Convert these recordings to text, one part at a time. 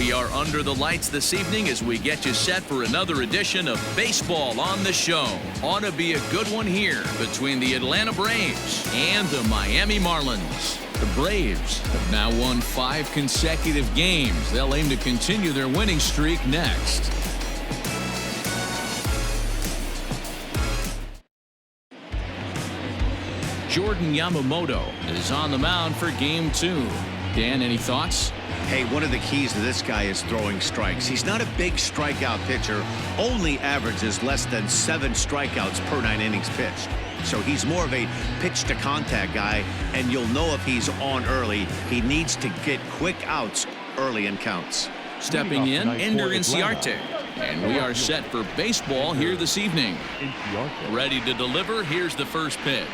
We are under the lights this evening as we get you set for another edition of Baseball on the Show. Ought to be a good one here between the Atlanta Braves and the Miami Marlins. The Braves have now won 5 consecutive games. They'll aim to continue their winning streak next. Jordan Yamamoto is on the mound for Game 2. Dan, any thoughts? Hey, one of the keys to this guy is throwing strikes. He's not a big strikeout pitcher, only averages less than 7 strikeouts per 9 innings pitched. So he's more of a pitch-to-contact guy, and you'll know if he's on early. He needs to get quick outs early in counts. Stepping in, Ender Inciarte. And we are set for baseball here this evening. Ready to deliver, here's the first pitch.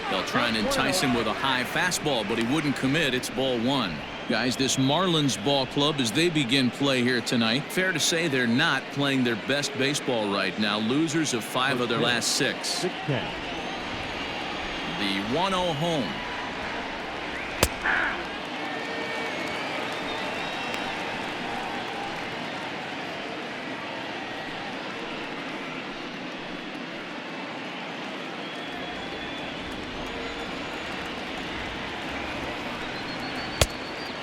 They'll try and entice him with a high fastball, but he wouldn't commit. It's ball 1. Guys, this Marlins ball club, as they begin play here tonight, fair to say they're not playing their best baseball right now. Losers of 5 of their last 6. The 1-0 home.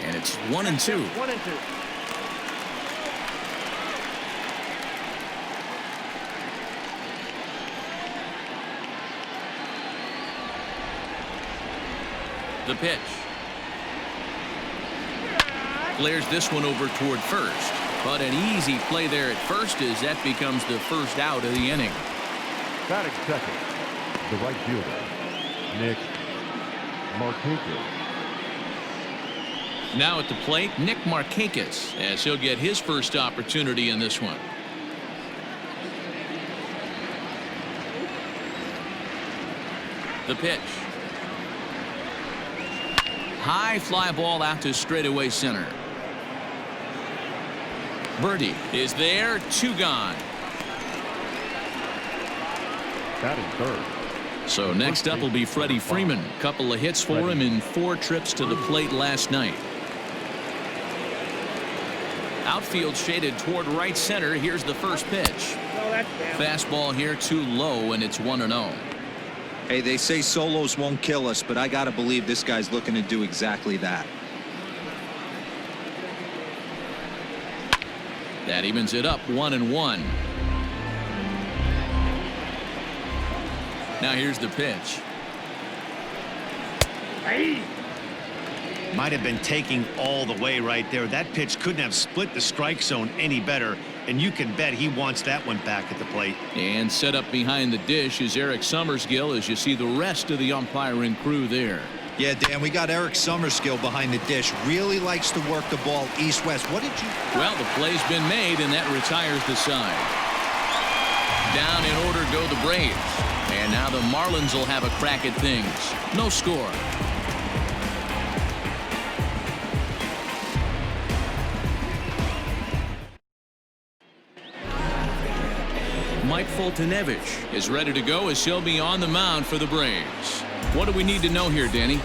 And it's 1-2. 1-2. The pitch. Flares this one over toward first. But an easy play there at first as that becomes the first out of the inning. Batting second, the right fielder, Nick Markakis. Now at the plate, Nick Markakis, as he'll get his first opportunity in this one. The pitch. High fly ball out to straightaway center. Birdie is there, 2 gone. Batting third. So next up will be Freddie Freeman. Couple of hits for him in 4 trips to the plate last night. Outfield shaded toward right center. Here's the first pitch. Fastball here too low, and it's 1-0. Hey, they say solos won't kill us, but I got to believe this guy's looking to do exactly that. That evens it up 1-1. Now here's the pitch. Might have been taking all the way right there. That pitch couldn't have split the strike zone any better, and you can bet he wants that one back at the plate. And set up behind the dish is Eric Summerskill as you see the rest of the umpiring crew there. Yeah, Dan, we got Eric Summerskill behind the dish. Really likes to work the ball east-west. What did you... Well, the play's been made, and that retires the side. Down in order go the Braves. And now the Marlins will have a crack at things. No score. Mike Foltynewicz is ready to go as he'll be on the mound for the Braves. What do we need to know here, Danny?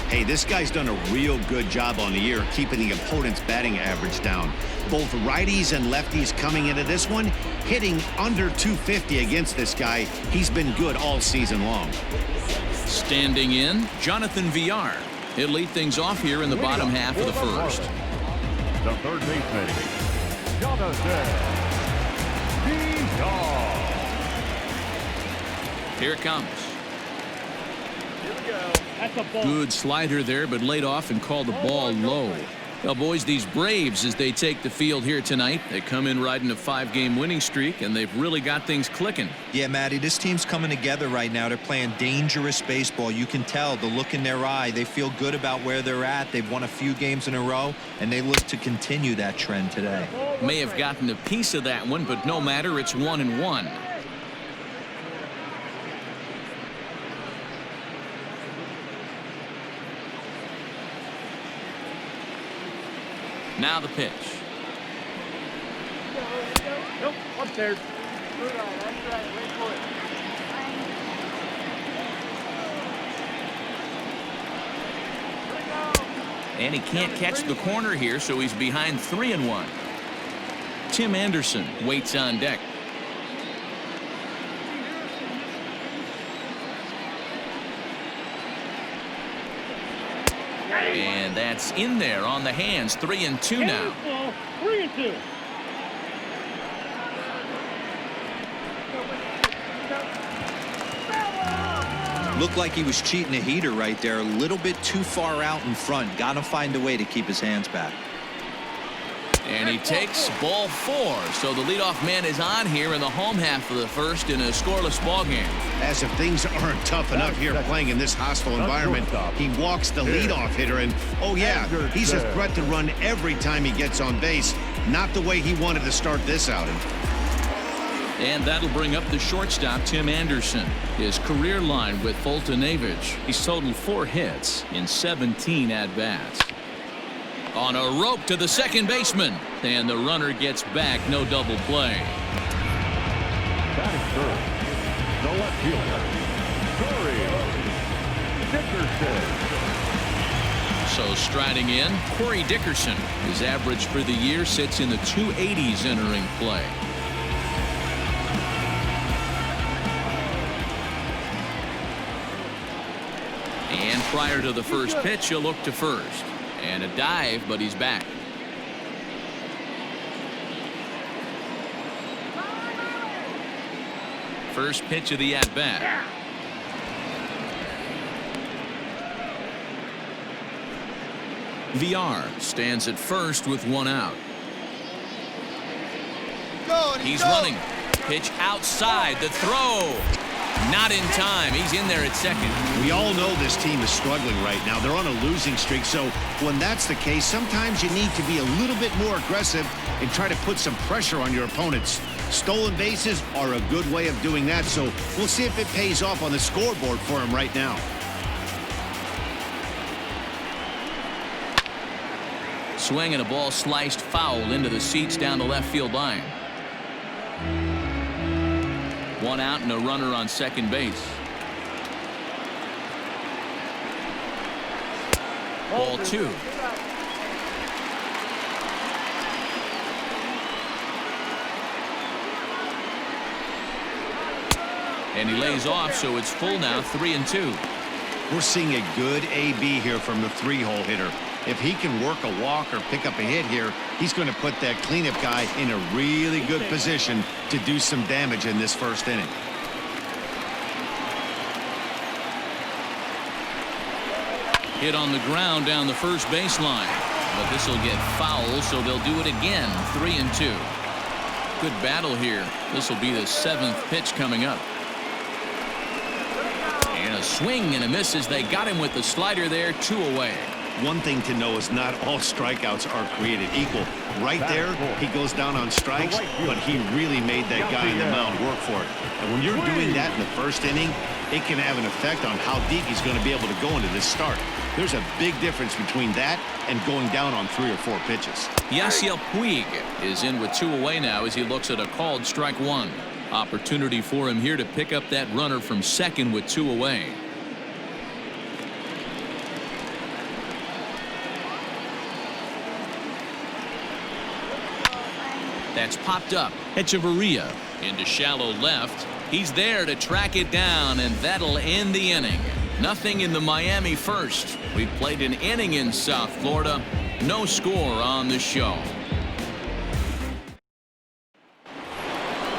Hey, this guy's done a real good job on the year keeping the opponent's batting average down. Both righties and lefties coming into this one, hitting under 250 against this guy. He's been good all season long. Standing in, Jonathan Villar. He'll lead things off here in the bottom half of the first. The third baseman, Jonathan Villar. Here it comes. Here we go. That's a ball. Good slider there, but laid off and called the ball low. Well, boys, these Braves, as they take the field here tonight, they come in riding a 5-game winning streak, and they've really got things clicking. Yeah, Matty, this team's coming together right now. They're playing dangerous baseball. You can tell the look in their eye. They feel good about where they're at. They've won a few games in a row, and they look to continue that trend today. May have gotten a piece of that one, but no matter, it's 1-1. Now the pitch. Nope, upstairs. And he can't catch the corner here, so he's behind 3-1. Tim Anderson waits on deck. And that's in there on the hands. 3-2 now. 3-2. Looked like he was cheating a heater right there. A little bit too far out in front. Got to find a way to keep his hands back. And he takes ball 4. So the leadoff man is on here in the home half of the first in a scoreless ball game. As if things aren't tough enough here playing in this hostile environment, he walks the leadoff hitter, and oh yeah, he's a threat to run every time he gets on base. Not the way he wanted to start this outing. And that'll bring up the shortstop, Tim Anderson. His career line with Foltynewicz. He's totaled 4 hits in 17 at-bats. On a rope to the second baseman. And the runner gets back. No double play. Batting third, the left fielder, Corey Dickerson. So striding in, Corey Dickerson. His average for the year sits in the 280s entering play. And prior to the first pitch, he'll look to first. And a dive, but he's back. First pitch of the at-bat. VR stands at first with 1 out. He's running. Pitch outside. The throw. Not in time. He's in there at second. We all know this team is struggling right now. They're on a losing streak, so when that's the case, sometimes you need to be a little bit more aggressive and try to put some pressure on your opponents. Stolen bases are a good way of doing that, so we'll see if it pays off on the scoreboard for him right now. Swing and a ball sliced foul into the seats down the left field line. 1 out and a runner on second base. Ball 2. And he lays off, so it's full now, 3-2. We're seeing a good AB here from the 3-hole hitter. If he can work a walk or pick up a hit here, he's going to put that cleanup guy in a really good position to do some damage in this first inning. Hit on the ground down the first baseline. But this will get foul, so they'll do it again. 3-2. Good battle here. This will be the 7th pitch coming up. And a swing and a miss as they got him with the slider there. 2 away. One thing to know is not all strikeouts are created equal. Right there, he goes down on strikes, but he really made that guy in the mound work for it. And when you're doing that in the first inning, it can have an effect on how deep he's going to be able to go into this start. There's a big difference between that and going down on 3 or 4 pitches. Yasiel Puig is in with 2 away now as he looks at a called strike 1. Opportunity for him here to pick up that runner from second with 2 away. That's popped up. Echeverria into shallow left. He's there to track it down, and that'll end the inning. Nothing in the Miami first. We've played an inning in South Florida. No score on the show.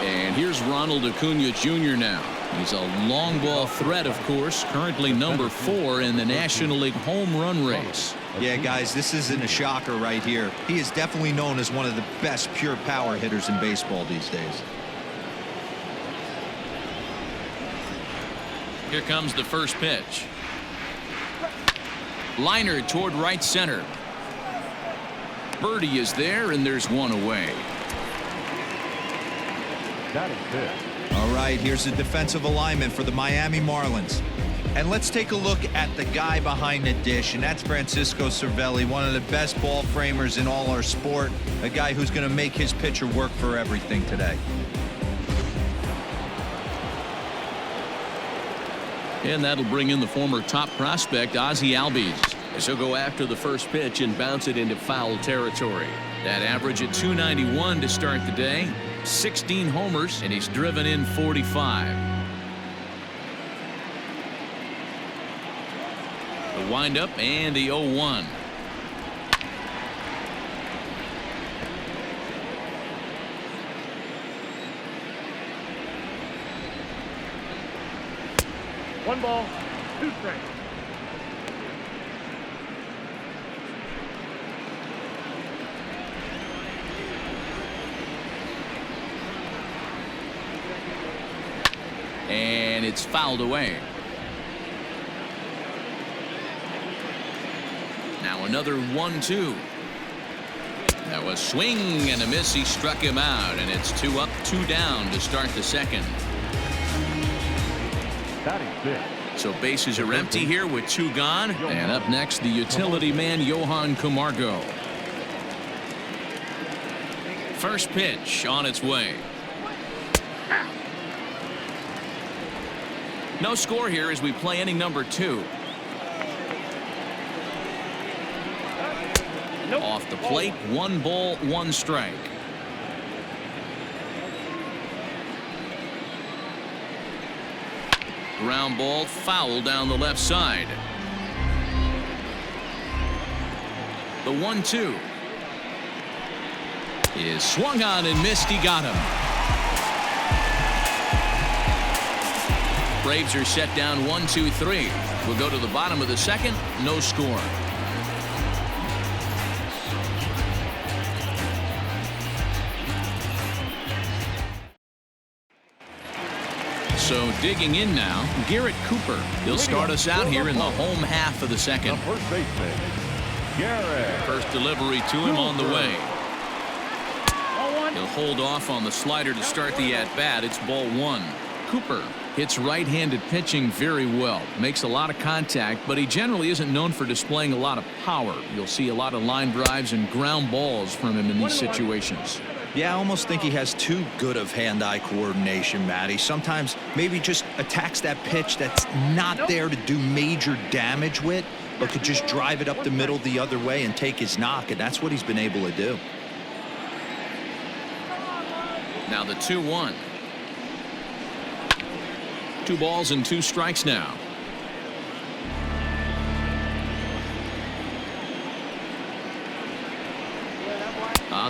And here's Ronald Acuna Jr. now. He's a long ball threat, of course, currently number 4 in the National League home run race. Yeah, guys, this isn't a shocker right here. He is definitely known as one of the best pure power hitters in baseball these days. Here comes the first pitch. Liner toward right center. Birdie is there, and there's 1 away. That is it. All right, here's the defensive alignment for the Miami Marlins. And let's take a look at the guy behind the dish, and that's Francisco Cervelli, one of the best ball framers in all our sport, a guy who's going to make his pitcher work for everything today. And that'll bring in the former top prospect, Ozzie Albies. As he'll go after the first pitch and bounce it into foul territory. That average at 291 to start the day. 16 homers, and he's driven in 45. The windup and the 0-1. One ball, two strikes. And it's fouled away. Now another 1-2. That was swing and a miss. He struck him out, and it's 2 up, 2 down to start the second. So bases are empty here with 2 gone. And up next, the utility man, Johan Camargo. First pitch on its way. No score here as we play inning number 2. Off the plate, 1 ball, 1 strike. Ground ball, foul down the left side. The 1-2 is swung on and missed. He got him. Braves are set down 1-2-3. We'll go to the bottom of the second. No score. So digging in now, Garrett Cooper. He'll start us out here in the home half of the second. First baseman, Garrett. First delivery to him on the way. He'll hold off on the slider to start the at-bat. It's ball 1. Cooper hits right-handed pitching very well. Makes a lot of contact, but he generally isn't known for displaying a lot of power. You'll see a lot of line drives and ground balls from him in these situations. Yeah, I almost think he has too good of hand-eye coordination, Matty. Sometimes maybe just attacks that pitch that's not there to do major damage with, but could just drive it up the middle the other way and take his knock, and that's what he's been able to do. Now the 2-1. 2 balls and 2 strikes now.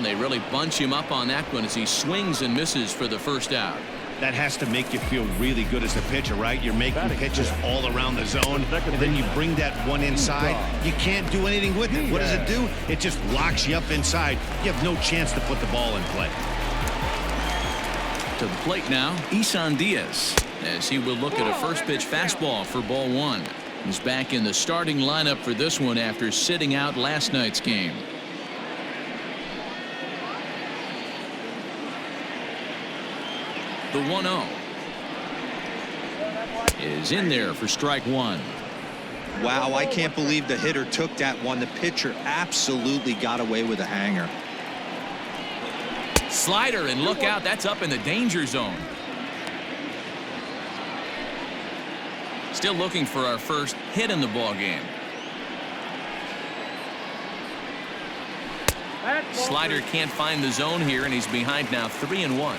They really bunch him up on that one as he swings and misses for the first out. That has to make you feel really good as a pitcher, right? You're making pitches all around the zone, and then you bring that one inside. You can't do anything with it. What does it do? It just locks you up inside. You have no chance to put the ball in play. To the plate now, Isan Diaz, as he will look at a first pitch fastball for ball 1. He's back in the starting lineup for this one after sitting out last night's game. The 1-0 is in there for strike 1. Wow, I can't believe the hitter took that one. The pitcher absolutely got away with a hanger. Slider, and look out, that's up in the danger zone. Still looking for our first hit in the ball game. Slider can't find the zone here, and he's behind now 3-1.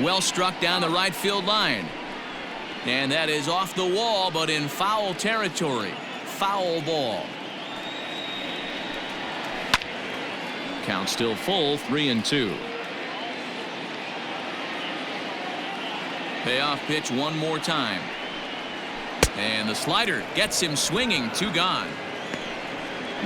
Well struck down the right field line. And that is off the wall, but in foul territory. Foul ball. Count still full, 3-2. Payoff pitch one more time. And the slider gets him swinging. 2 gone.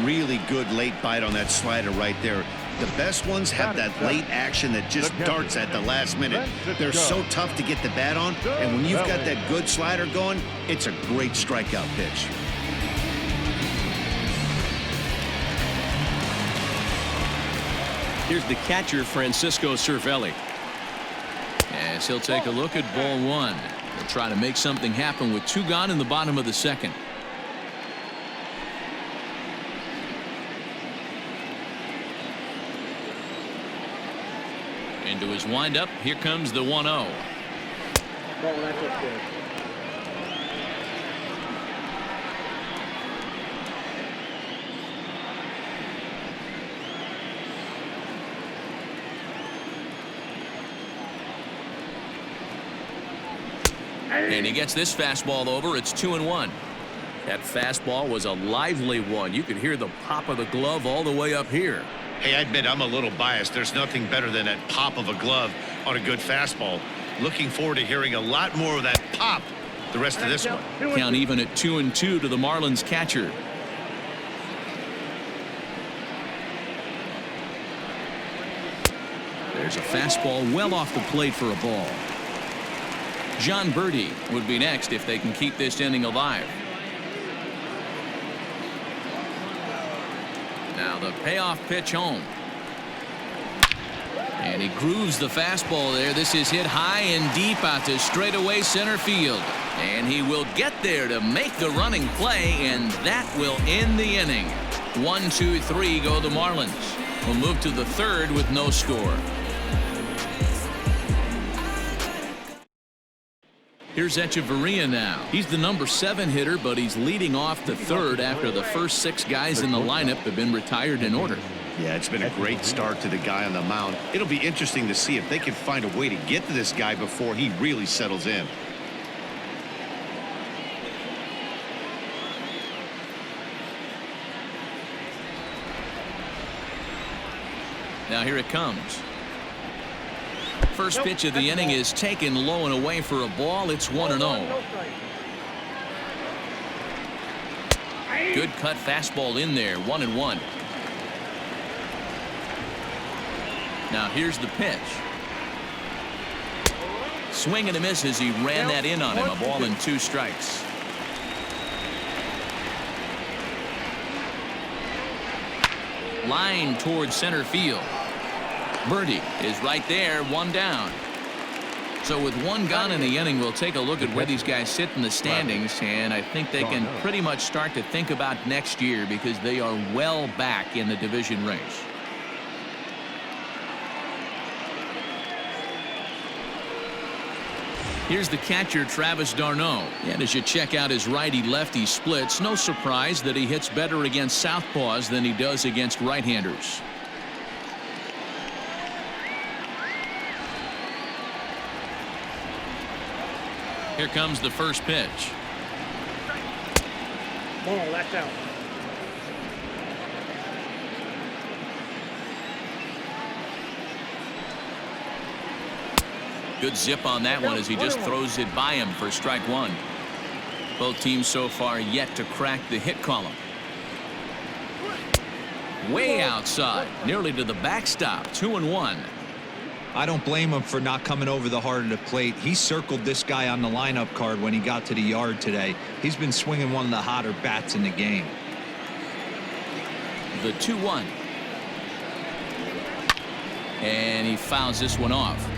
Really good late bite on that slider right there. The best ones have that late action that just darts at the last minute. They're so tough to get the bat on, and when you've got that good slider going, it's a great strikeout pitch. Here's the catcher, Francisco Cervelli. As he'll take a look at ball 1. He'll try to make something happen with 2 gone in the bottom of the second. Into his windup. Here comes the 1-0. And he gets this fastball over. It's 2-1. That fastball was a lively one. You could hear the pop of the glove all the way up here. Hey, I admit I'm a little biased. There's nothing better than that pop of a glove on a good fastball. Looking forward to hearing a lot more of that pop the rest of this one. Count even at 2-2 to the Marlins catcher. There's a fastball well off the plate for a ball. John Birdie would be next if they can keep this inning alive. Now the payoff pitch home. And he grooves the fastball there. This is hit high and deep out to straightaway center field. And he will get there to make the running play, and that will end the inning. 1, 2, 3 go the Marlins. We'll move to the third with no score. Here's Echeverria now. He's the number 7 hitter, but he's leading off the third after the first 6 guys in the lineup have been retired in order. Yeah, it's been a great start to the guy on the mound. It'll be interesting to see if they can find a way to get to this guy before he really settles in. Now here it comes. First pitch of the inning is taken low and away for a ball. It's 1-0. Good cut fastball in there. 1-1. Now here's the pitch. Swing and a miss as he ran that in on him. A ball and 2 strikes. Line towards center field. Birdie is right there, 1 down. So with 1 gone in the inning, we'll take a look at where these guys sit in the standings, and I think they can pretty much start to think about next year because they are well back in the division race. Here's the catcher, Travis d'Arnaud. And as you check out his righty-lefty splits, no surprise that he hits better against southpaws than he does against right-handers. Here comes the first pitch. Ball, that's out. Good zip on that one as he just throws it by him for strike 1. Both teams so far yet to crack the hit column. Way outside, nearly to the backstop. 2-1. I don't blame him for not coming over the heart of the plate. He circled this guy on the lineup card when he got to the yard today. He's been swinging one of the hotter bats in the game. The 2-1. And he fouls this one off.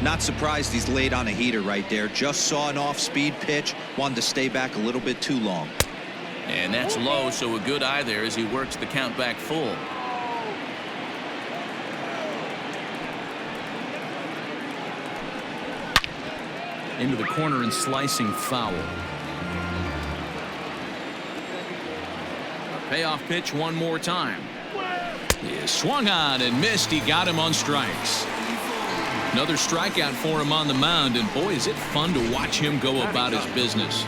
Not surprised he's laid on a heater right there. Just saw an off-speed pitch. Wanted to stay back a little bit too long. And that's low, so a good eye there as he works the count back full. Into the corner and slicing foul. Payoff pitch one more time. He swung on and missed. He got him on strikes. Another strikeout for him on the mound, and boy, is it fun to watch him go about his business.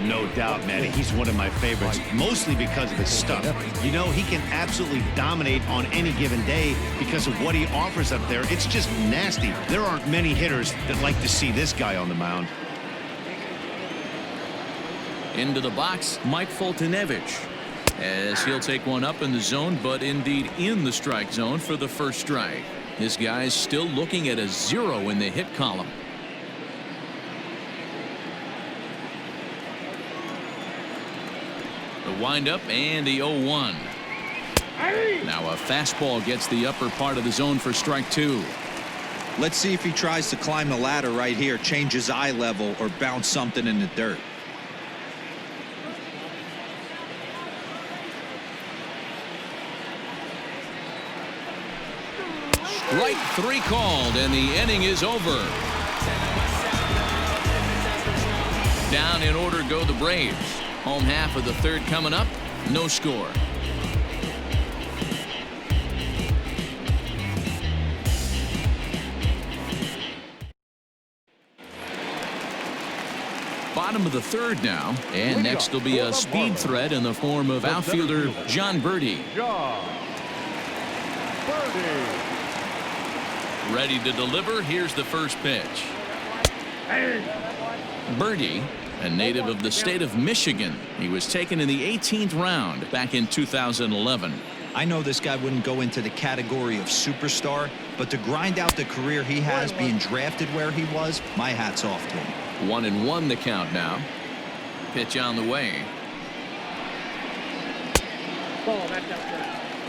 No doubt, Manny. He's one of my favorites, mostly because of his stuff. You know, he can absolutely dominate on any given day because of what he offers up there. It's just nasty. There aren't many hitters that like to see this guy on the mound. Into the box, Mike Foltynewicz, as he'll take one up in the zone, but indeed in the strike zone for the first strike. This guy's still looking at a 0 in the hit column. The windup and the 0-1. Now a fastball gets the upper part of the zone for strike 2. Let's see if he tries to climb the ladder right here, change his eye level, or bounce something in the dirt. Strike 3 called, and the inning is over. Down in order go the Braves. Home half of the third coming up. No score. Bottom of the third now, and next will be a speed threat in the form of outfielder John Birdie. Ready to deliver. Here's the first pitch. Birdie, a native of the state of Michigan. He was taken in the 18th round back in 2011. I know this guy wouldn't go into the category of superstar, but to grind out the career he has being drafted where he was, my hat's off to him. 1-1 the count now. Pitch on the way.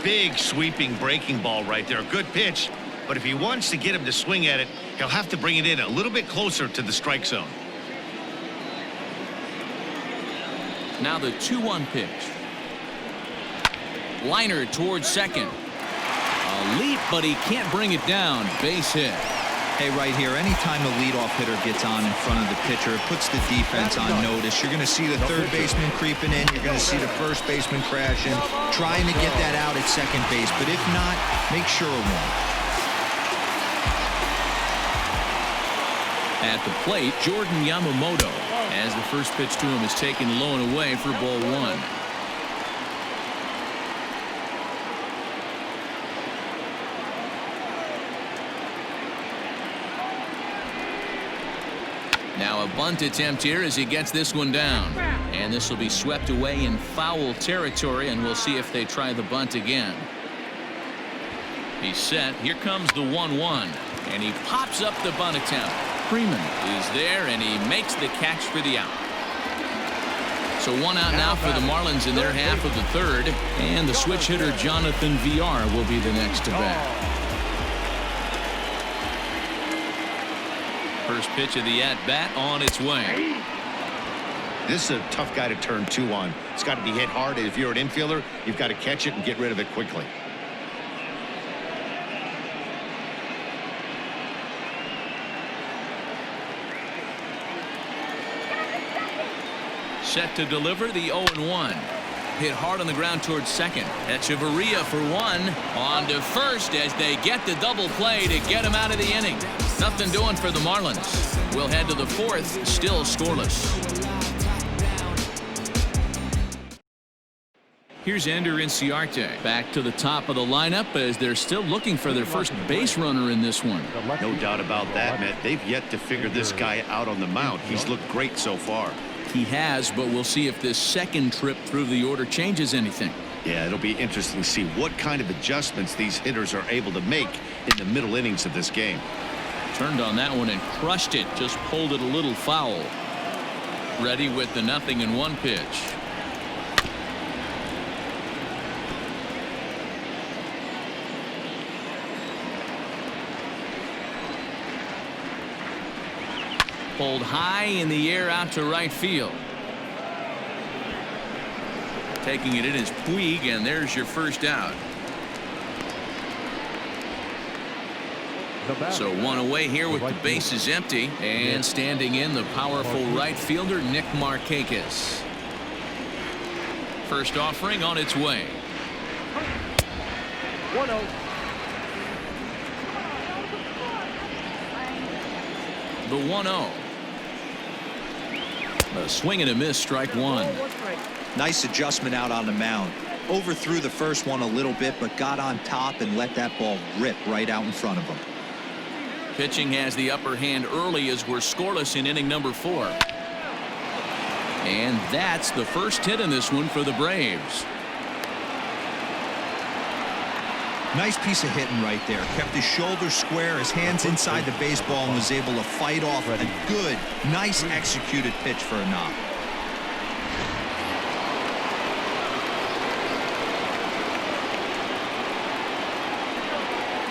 Big sweeping breaking ball right there. Good pitch. But if he wants to get him to swing at it, he'll have to bring it in a little bit closer to the strike zone. Now the 2-1 pitch. Liner towards second. A leap, but he can't bring it down. Base hit. Hey, right here, anytime a leadoff hitter gets on in front of the pitcher, it puts the defense on notice. You're going to see the third baseman creeping in. You're going to see the first baseman crashing, trying to get that out at second base. But if not, make sure it won't. At the plate, Jordan Yamamoto, as the first pitch to him is taken low and away for ball one. Now a bunt attempt here as he gets this one down. And this will be swept away in foul territory, and we'll see if they try the bunt again. He's set. Here comes the 1-1. And he pops up the bunt attempt. Freeman is there, and he makes the catch for the out. So one out now for the Marlins in their half of the third. And the switch hitter Jonathan VR will be the next to bat. First pitch of the at-bat on its way. This is a tough guy to turn two on. It's got to be hit hard. If you're an infielder, you've got to catch it and get rid of it quickly. Set to deliver the 0-1. Hit hard on the ground towards second. Echeverria for one. On to first as they get the double play to get him out of the inning. Nothing doing for the Marlins. We'll head to the fourth, still scoreless. Here's Ender Inciarte back to the top of the lineup as they're still looking for their first base runner in this one. No doubt about that, Matt. They've yet to figure this guy out on the mound. He's looked great so far. He has, but we'll see if this second trip through the order changes anything. Yeah, it'll be interesting to see what kind of adjustments these hitters are able to make in the middle innings of this game. Turned on that one and crushed it. Just pulled it a little foul. Ready with the 0-1 pitch. Pulled high in the air out to right field. Taking it in is Puig, and there's your first out. So one away here with the bases empty, and standing in the powerful right fielder Nick Markakis. First offering on its way. 1-0. The 1-0. A swing and a miss, strike one. Nice adjustment out on the mound. Overthrew the first one a little bit, but got on top and let that ball rip right out in front of him. Pitching has the upper hand early as we're scoreless in inning number 4. And that's the first hit in this one for the Braves. Nice piece of hitting right there. Kept his shoulders square, his hands inside the baseball, and was able to fight off a good, nice executed pitch for a knock.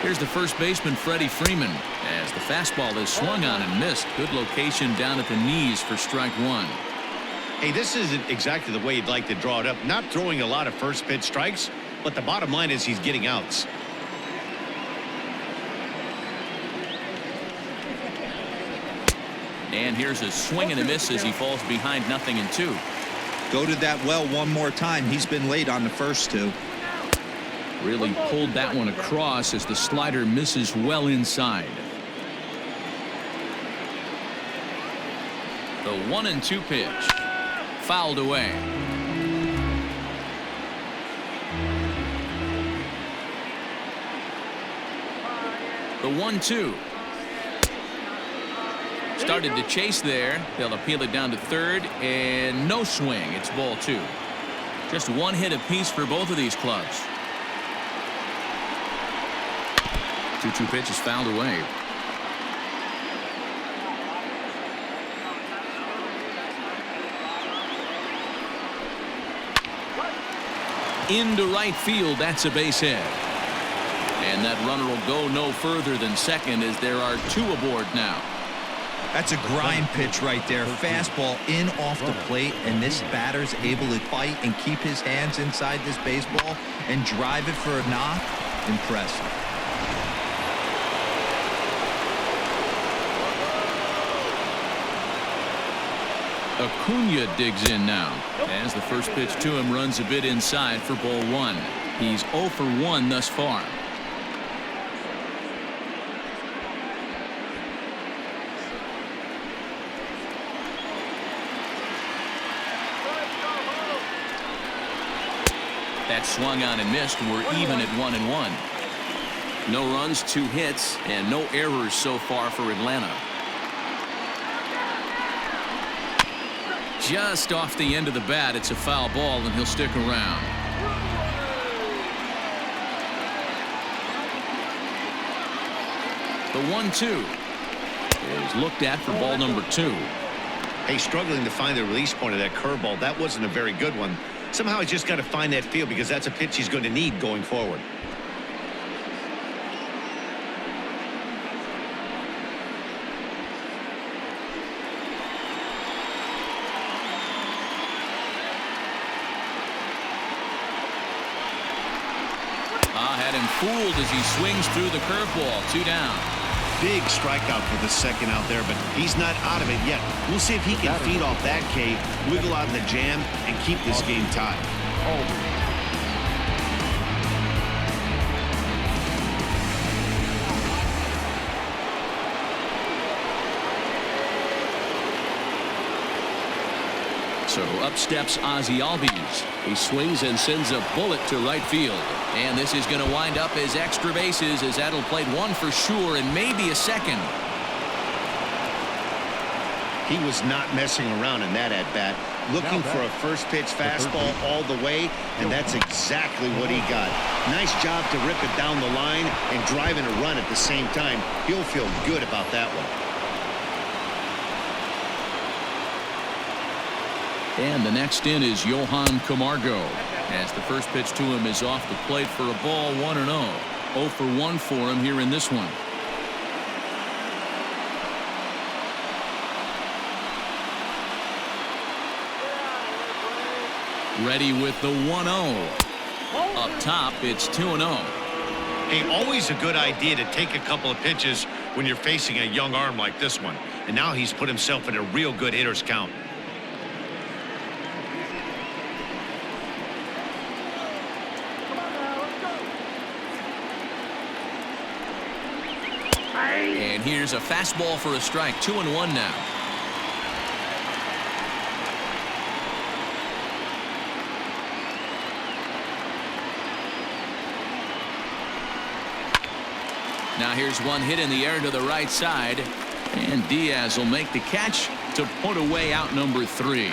Here's the first baseman, Freddie Freeman, as the fastball is swung on and missed. Good location down at the knees for strike one. Hey, this isn't exactly the way you'd like to draw it up. Not throwing a lot of first pitch strikes, but the bottom line is he's getting outs. And here's a swing and a miss as he falls behind 0-2. Go to that well one more time. He's been late on the first two. Really pulled that one across as the slider misses well inside. The 1-2 pitch. Fouled away. The 1-2. Started to chase there. They'll appeal it down to third, and no swing. It's ball 2. Just one hit apiece for both of these clubs. 2-2 pitch is fouled away. Into right field. That's a base hit. And that runner will go no further than second as there are 2 aboard now. That's a grind pitch right there. Fastball in off the plate, and this batter's able to fight and keep his hands inside this baseball and drive it for a knock. Impressive. Acuna digs in now as the first pitch to him runs a bit inside for ball 1. He's 0 for 1 thus far. That swung on and missed. We're even at 1-1. No runs, 2 hits, and no errors so far for Atlanta. Just off the end of the bat, it's a foul ball, and he'll stick around. The 1-2 is looked at for ball number 2. Hey, struggling to find the release point of that curveball. That wasn't a very good one. Somehow he's just got to find that feel because that's a pitch he's going to need going forward. Had him fooled as he swings through the curveball. 2 down. Big strikeout for the second out there, but he's not out of it yet. We'll see if he can feed off that K, wiggle out in the jam, and keep this game tied. So up steps Ozzie Albies. He swings and sends a bullet to right field. And this is going to wind up as extra bases as that'll play 1 for sure and maybe a second. He was not messing around in that at-bat. Looking for a first pitch fastball all the way, and that's exactly what he got. Nice job to rip it down the line and driving a run at the same time. He'll feel good about that one. And the next in is Johan Camargo as the first pitch to him is off the plate for a ball. 1-0. 0 for 1 for him here in this one. Ready with the 1-0. Up top, it's 2-0. Hey, always a good idea to take a couple of pitches when you're facing a young arm like this one. And now he's put himself in a real good hitter's count. And here's a fastball for a strike. 2-1 now. Now here's one hit in the air to the right side. And Diaz will make the catch to put away out number 3.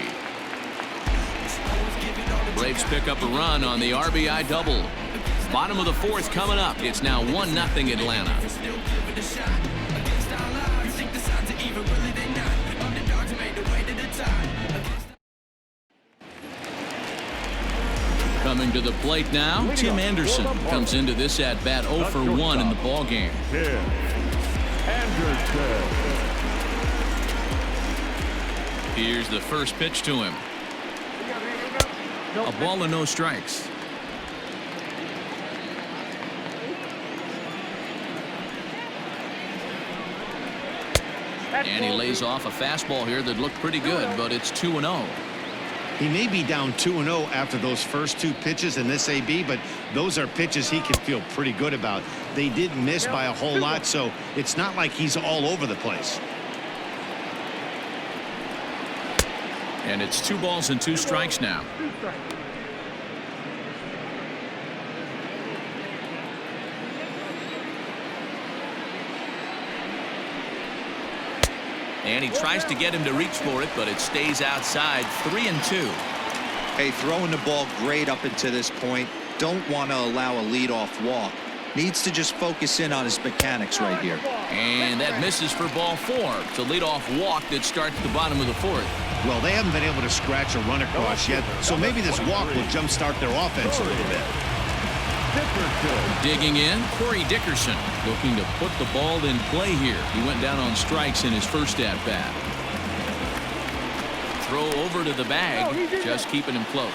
Braves pick up a run on the RBI double. Bottom of the 4th coming up. It's now 1-0 Atlanta. Coming to the plate now, Tim Anderson comes into this at bat 0 for 1 in the ball game. Here's the first pitch to him. A ball and no strikes. And he lays off a fastball here that looked pretty good, but it's 2-0. He may be down 2-0 after those first 2 pitches in this AB, but those are pitches he can feel pretty good about. They did miss by a whole lot, so it's not like he's all over the place. And it's 2 balls and 2 strikes now. And he tries to get him to reach for it, but it stays outside. 3-2. Hey, throwing the ball great up until this point. Don't want to allow a leadoff walk. Needs to just focus in on his mechanics right here. And that misses for ball 4. It's a leadoff walk that starts the bottom of the 4th. Well, they haven't been able to scratch a run across yet, so maybe this walk will jumpstart their offense a little bit. Digging in, Corey Dickerson looking to put the ball in play here. He went down on strikes in his first at-bat. Throw over to the bag, just keeping him close.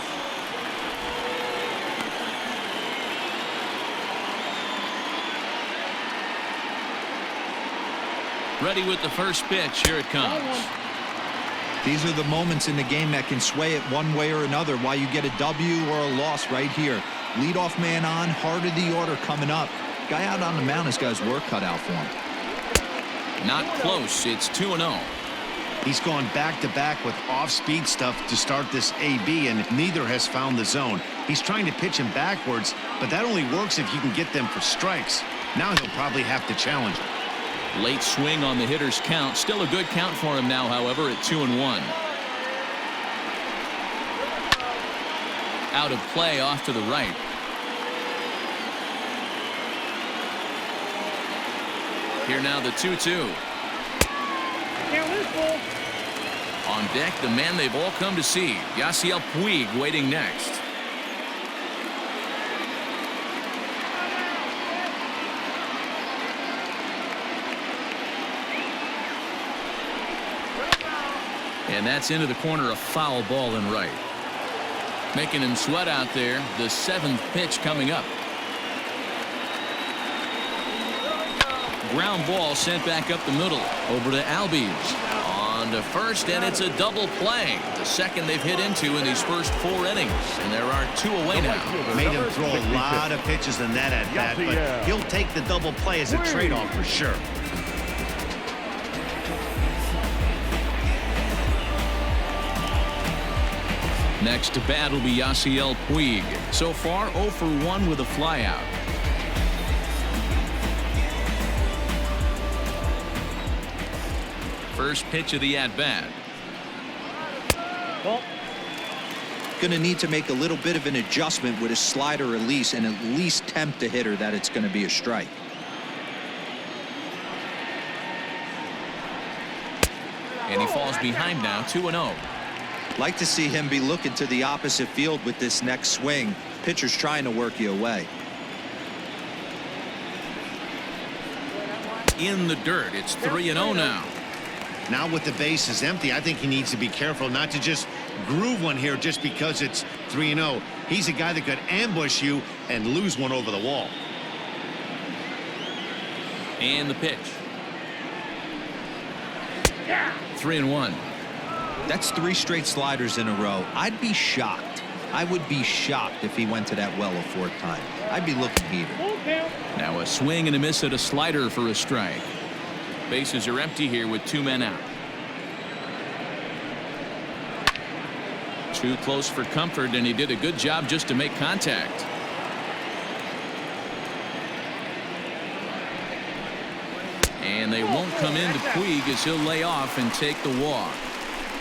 Ready with the first pitch. Here it comes. These are the moments in the game that can sway it one way or another, why you get a W or a loss right here. Leadoff man on, heart of the order coming up. Guy out on the mound has got his work cut out for him. Not close. It's 2-0. He's gone back-to-back with off-speed stuff to start this AB, and neither has found the zone. He's trying to pitch him backwards, but that only works if you can get them for strikes. Now he'll probably have to challenge him. Late swing on the hitter's count. Still a good count for him now, however, at 2-1. Out of play off to the right. Here now the 2-2. On deck, the man they've all come to see, Yasiel Puig, waiting next. And that's into the corner, a foul ball and right. Making him sweat out there. The 7th pitch coming up. Ground ball sent back up the middle. Over to Albies. On to first, and it's a double play. The second they've hit into in these first 4 innings. And there are 2 away now. Made him throw a lot of pitches in that at-bat, but he'll take the double play as a trade-off for sure. Next to bat will be Yasiel Puig. So far 0 for 1 with a flyout. First pitch of the at-bat. Going to need to make a little bit of an adjustment with his slider release and at least tempt the hitter that it's going to be a strike. And he falls behind now, 2-0. Like to see him be looking to the opposite field with this next swing. Pitcher's trying to work you away. In the dirt. It's 3-0 now. Now with the bases empty, I think he needs to be careful not to just groove one here just because it's 3-0. He's a guy that could ambush you and lose one over the wall. And the pitch. 3-1. That's 3 straight sliders in a row. I'd be shocked. I would be shocked if he went to that well a 4th time. I'd be looking heated. Now a swing and a miss at a slider for a strike. Bases are empty here with 2 men out. Too close for comfort, and he did a good job just to make contact. And they won't come into Puig as he'll lay off and take the walk.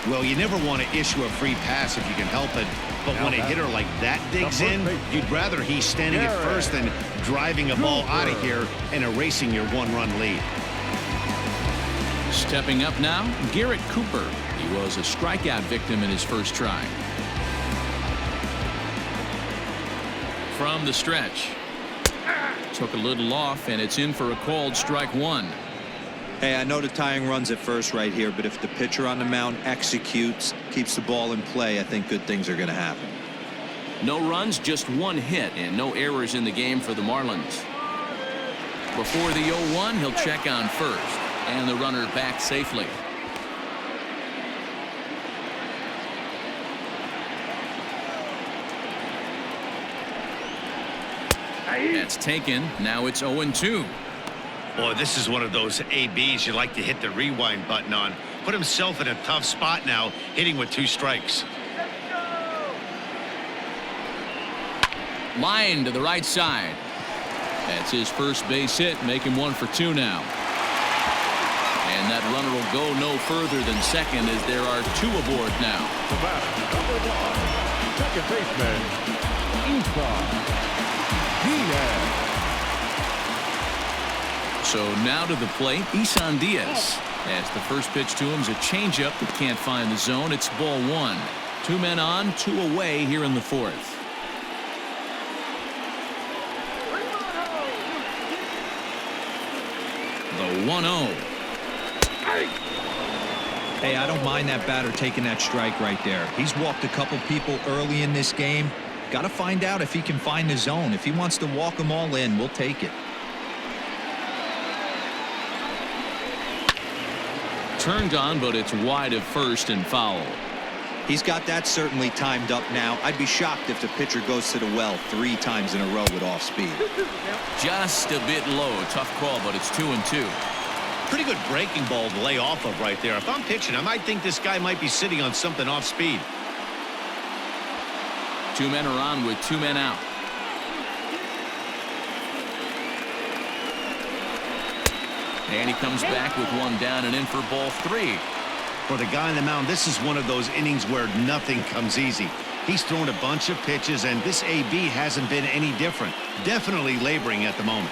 Well, you never want to issue a free pass if you can help it. But when a hitter like that digs in, you'd rather he's standing at first than driving a ball out of here and erasing your 1-run lead. Stepping up now, Garrett Cooper. He was a strikeout victim in his first try. From the stretch. Took a little off, and it's in for a called strike 1. Hey, I know the tying runs at first right here, but if the pitcher on the mound executes, keeps the ball in play, I think good things are going to happen. No runs, just 1 hit, and no errors in the game for the Marlins. Before the 0-1, he'll check on first, and the runner back safely. That's taken. Now it's 0-2. Boy, this is one of those ABs you like to hit the rewind button on. put himself in a tough spot now, hitting with 2 strikes. Line to the right side. That's his first base hit, making 1 for 2 now. And that runner will go no further than second as there are 2 aboard now. The batter, number 1, second baseman, Diaz. So now to the plate, Isan Diaz. As the first pitch to him is a changeup that can't find the zone. It's ball 1. 2 men on, 2 away here in the 4th. The 1-0. Hey, I don't mind that batter taking that strike right there. He's walked a couple people early in this game. Got to find out if he can find the zone. If he wants to walk them all in, we'll take it. Turned on, but it's wide of first and foul. He's got that certainly timed up now. I'd be shocked if the pitcher goes to the well 3 times in a row with off speed. Just a bit low. Tough call, but it's 2-2. Pretty good breaking ball to lay off of right there. If I'm pitching, I might think this guy might be sitting on something off speed. 2 men are on with 2 men out. And he comes back with 1 down and in for ball 3. For the guy on the mound, this is one of those innings where nothing comes easy. He's thrown a bunch of pitches, and this AB hasn't been any different. Definitely laboring at the moment.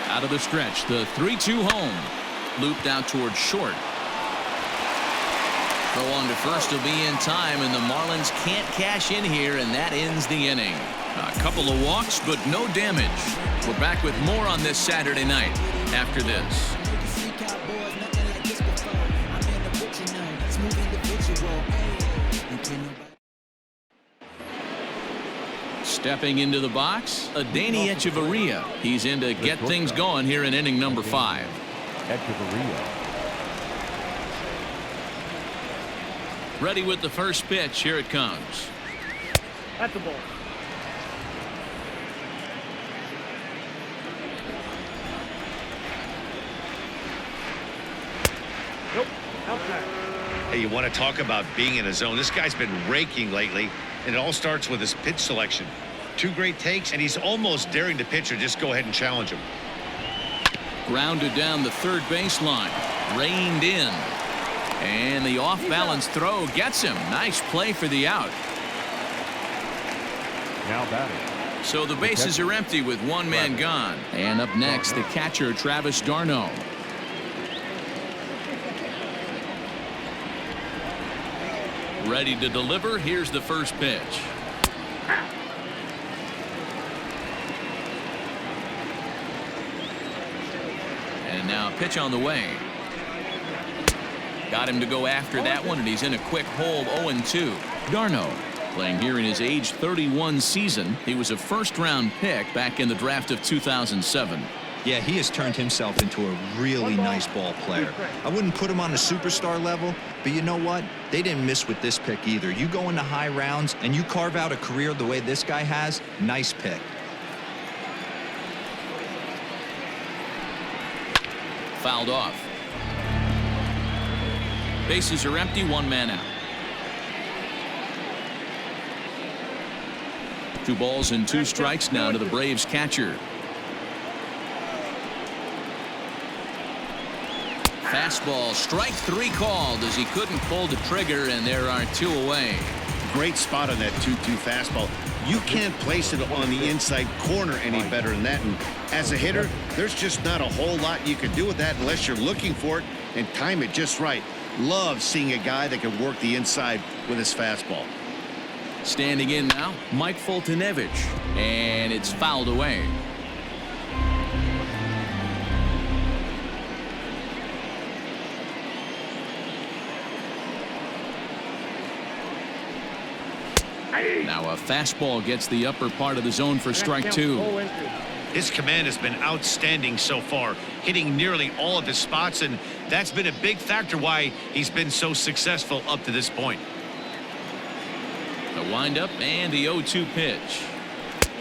Out of the stretch, the 3-2 home. Looped out towards short. Throw on to first will be in time, and the Marlins can't cash in here, and that ends the inning. A couple of walks, but no damage. We're back with more on this Saturday night after this. Stepping into the box, Adeiny Echeverria. He's in to get things going here in inning number 5. Echeverria. Ready with the first pitch. Here it comes. At the ball. Nope. Outside. Hey, you want to talk about being in a zone? This guy's been raking lately, and it all starts with his pitch selection. 2 great takes, and he's almost daring the pitcher just go ahead and challenge him. Grounded down the third baseline. Reined in. And the off-balance throw gets him. Nice play for the out. Now batting. So the bases are empty with 1 man gone. And up next, the catcher, Travis d'Arnaud. Ready to deliver. Here's the first pitch. And now a pitch on the way. Got him to go after that one, and he's in a quick hold. 0-2. d'Arnaud playing here in his age 31 season. He was a first-round pick back in the draft of 2007. Yeah, he has turned himself into a really nice ball player. I wouldn't put him on a superstar level, but you know what? They didn't miss with this pick either. You go into high rounds and you carve out a career the way this guy has. Nice pick. Fouled off. Bases are empty. 1 man out. 2 balls and 2 strikes now to the Braves catcher. Fastball, strike 3 called as he couldn't pull the trigger, and there are 2 away. Great spot on that 2-2 fastball. You can't place it on the inside corner any better than that. And as a hitter, there's just not a whole lot you can do with that unless you're looking for it and time it just right. Love seeing a guy that can work the inside with his fastball. Standing in now, Mike Foltynewicz, and it's fouled away. Now a fastball gets the upper part of the zone for strike 2. His command has been outstanding so far, hitting nearly all of his spots, and that's been a big factor why he's been so successful up to this point. The windup and the 0-2 pitch.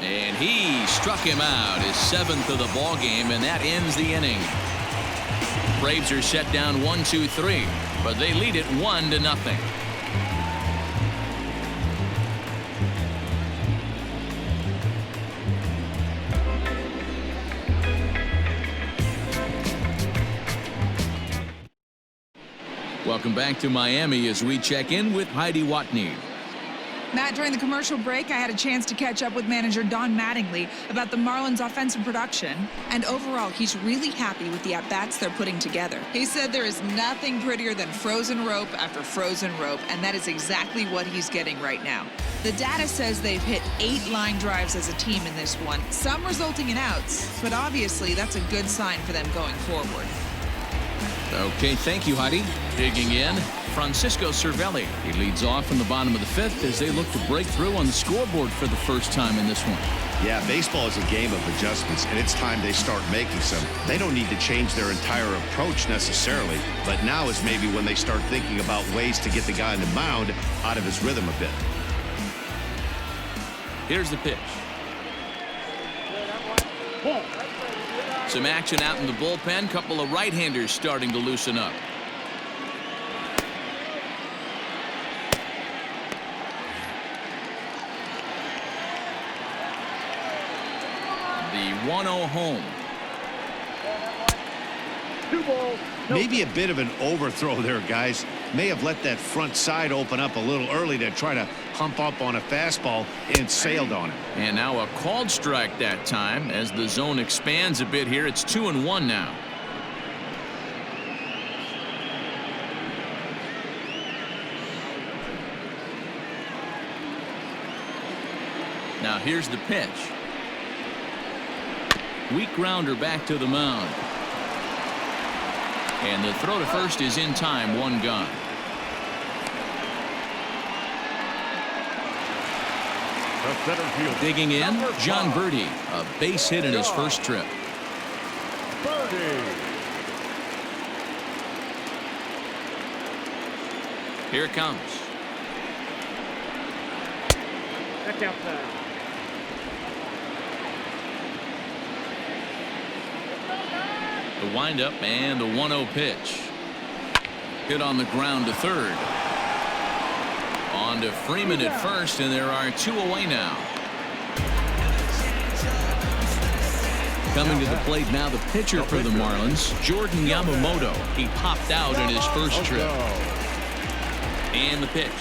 And he struck him out, his 7th of the ball game, and that ends the inning. Braves are set down 1-2-3, but they lead it 1-0. Welcome back to Miami as we check in with Heidi Watney. Matt, during the commercial break, I had a chance to catch up with manager Don Mattingly about the Marlins' offensive production. And overall, he's really happy with the at-bats they're putting together. He said there is nothing prettier than frozen rope after frozen rope, and that is exactly what he's getting right now. The data says they've hit 8 line drives as a team in this one, some resulting in outs, but obviously that's a good sign for them going forward. Okay, thank you, Heidi. Digging in, Francisco Cervelli. He leads off in the bottom of the 5th as they look to break through on the scoreboard for the first time in this one. Yeah, baseball is a game of adjustments, and it's time they start making some. They don't need to change their entire approach necessarily, but now is maybe when they start thinking about ways to get the guy on the mound out of his rhythm a bit. Here's the pitch. Some action out in the bullpen. Couple of right-handers starting to loosen up. The 1-0 home. Maybe a bit of an overthrow there, guys. May have let that front side open up a little early to try to hump up on a fastball and sailed on it. And now a called strike that time as the zone expands a bit here. It's 2-1 now. Now here's the pitch. Weak grounder back to the mound. And the throw to first is in time, 1 gone. The center field. Digging in, John Birdie, a base hit in his first trip. Birdie. Here it comes. That's outside. The windup and the 1-0 pitch. Hit on the ground to third. On to Freeman at first, and there are 2 away now. Coming to the plate now, the pitcher for the Marlins, Jordan Yamamoto. He popped out in his first trip. And the pitch.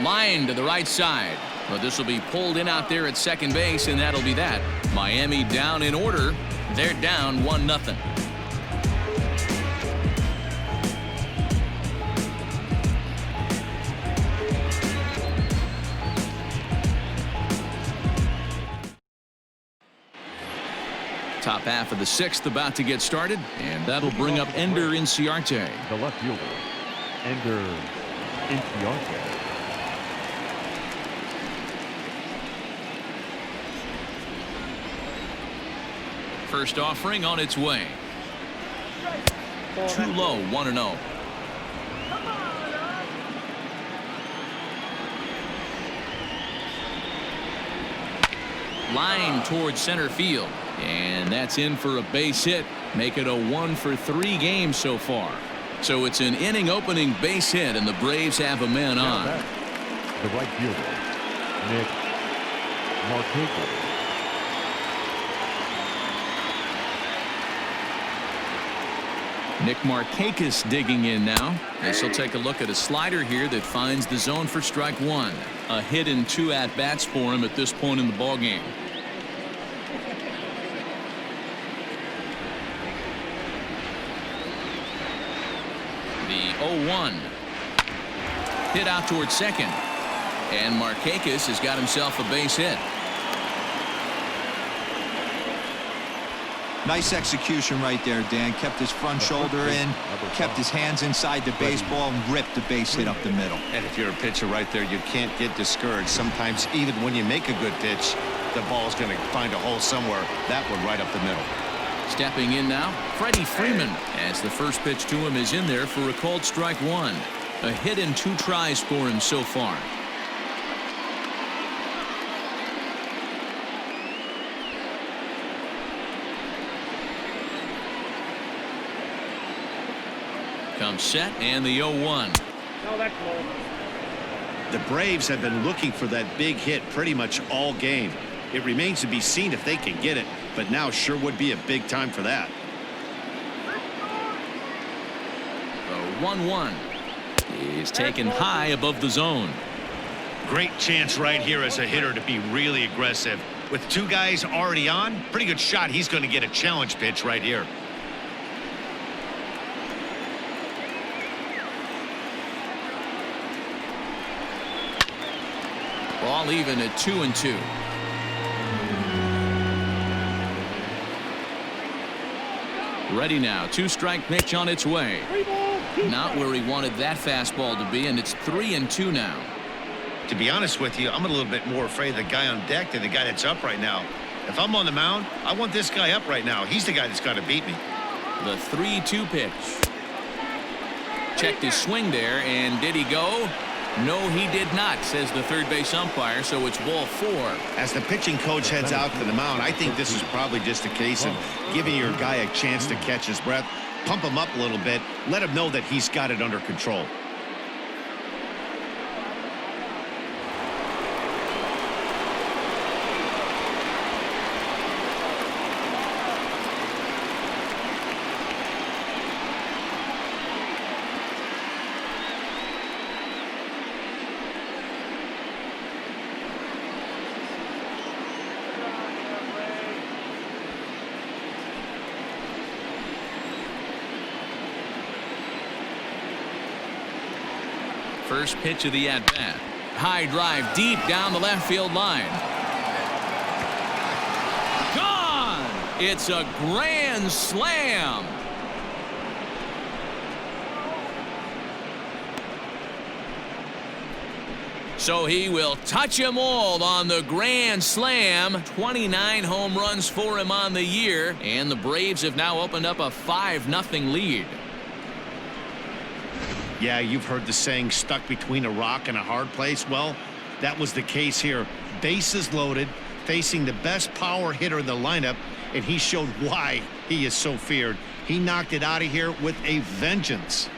Line to the right side. But this will be pulled in out there at second base, and that'll be that. Miami down in order. They're down 1-0. Top half of the 6th about to get started, and that'll bring up Ender Inciarte. The left fielder, Ender Inciarte. First offering on its way. Too low, 1-0. Line towards center field. And that's in for a base hit. Make it a 1-for-3 game so far. So it's an inning opening base hit, and the Braves have a man on. The right fielder, Nick Markakis. Nick Markakis digging in now. This will take a look at a slider here that finds the zone for strike 1. A hit and 2 at-bats for him at this point in the ballgame. The 0-1. Hit out towards second. And Markakis has got himself a base hit. Nice execution right there, Dan. Kept his front shoulder in, kept his hands inside the baseball, and ripped the base hit up the middle. And if you're a pitcher right there, you can't get discouraged. Sometimes even when you make a good pitch, the ball's going to find a hole somewhere. That one right up the middle. Stepping in now, Freddie Freeman, as the first pitch to him is in there for a called strike 1. A hit and 2 tries for him so far. Comes set and the 0-1. No, that's low. The Braves have been looking for that big hit pretty much all game. It remains to be seen if they can get it, but now sure would be a big time for that. The 1-1 is taken high above the zone. Great chance right here as a hitter to be really aggressive. With two guys already on, pretty good shot. He's going to get a challenge pitch right here. Ball even at 2-2. Ready now. 2-strike pitch on its way. Not where he wanted that fastball to be, and it's 3-2 now. To be honest with you, I'm a little bit more afraid of the guy on deck than the guy that's up right now. If I'm on the mound, I want this guy up right now. He's the guy that's got to beat me. The 3-2 pitch. Checked his swing there, and did he go? No, he did not, says the third base umpire, so it's ball 4. As the pitching coach heads out to the mound, I think this is probably just a case of giving your guy a chance to catch his breath, pump him up a little bit, let him know that he's got it under control. First pitch of the at-bat. High drive deep down the left field line. Gone! It's a grand slam. So he will touch them all on the grand slam. 29 home runs for him on the year, and the Braves have now opened up a 5-0 lead. Yeah, you've heard the saying, stuck between a rock and a hard place. Well, that was the case here. Bases loaded, facing the best power hitter in the lineup, and he showed why he is so feared. He knocked it out of here with a vengeance.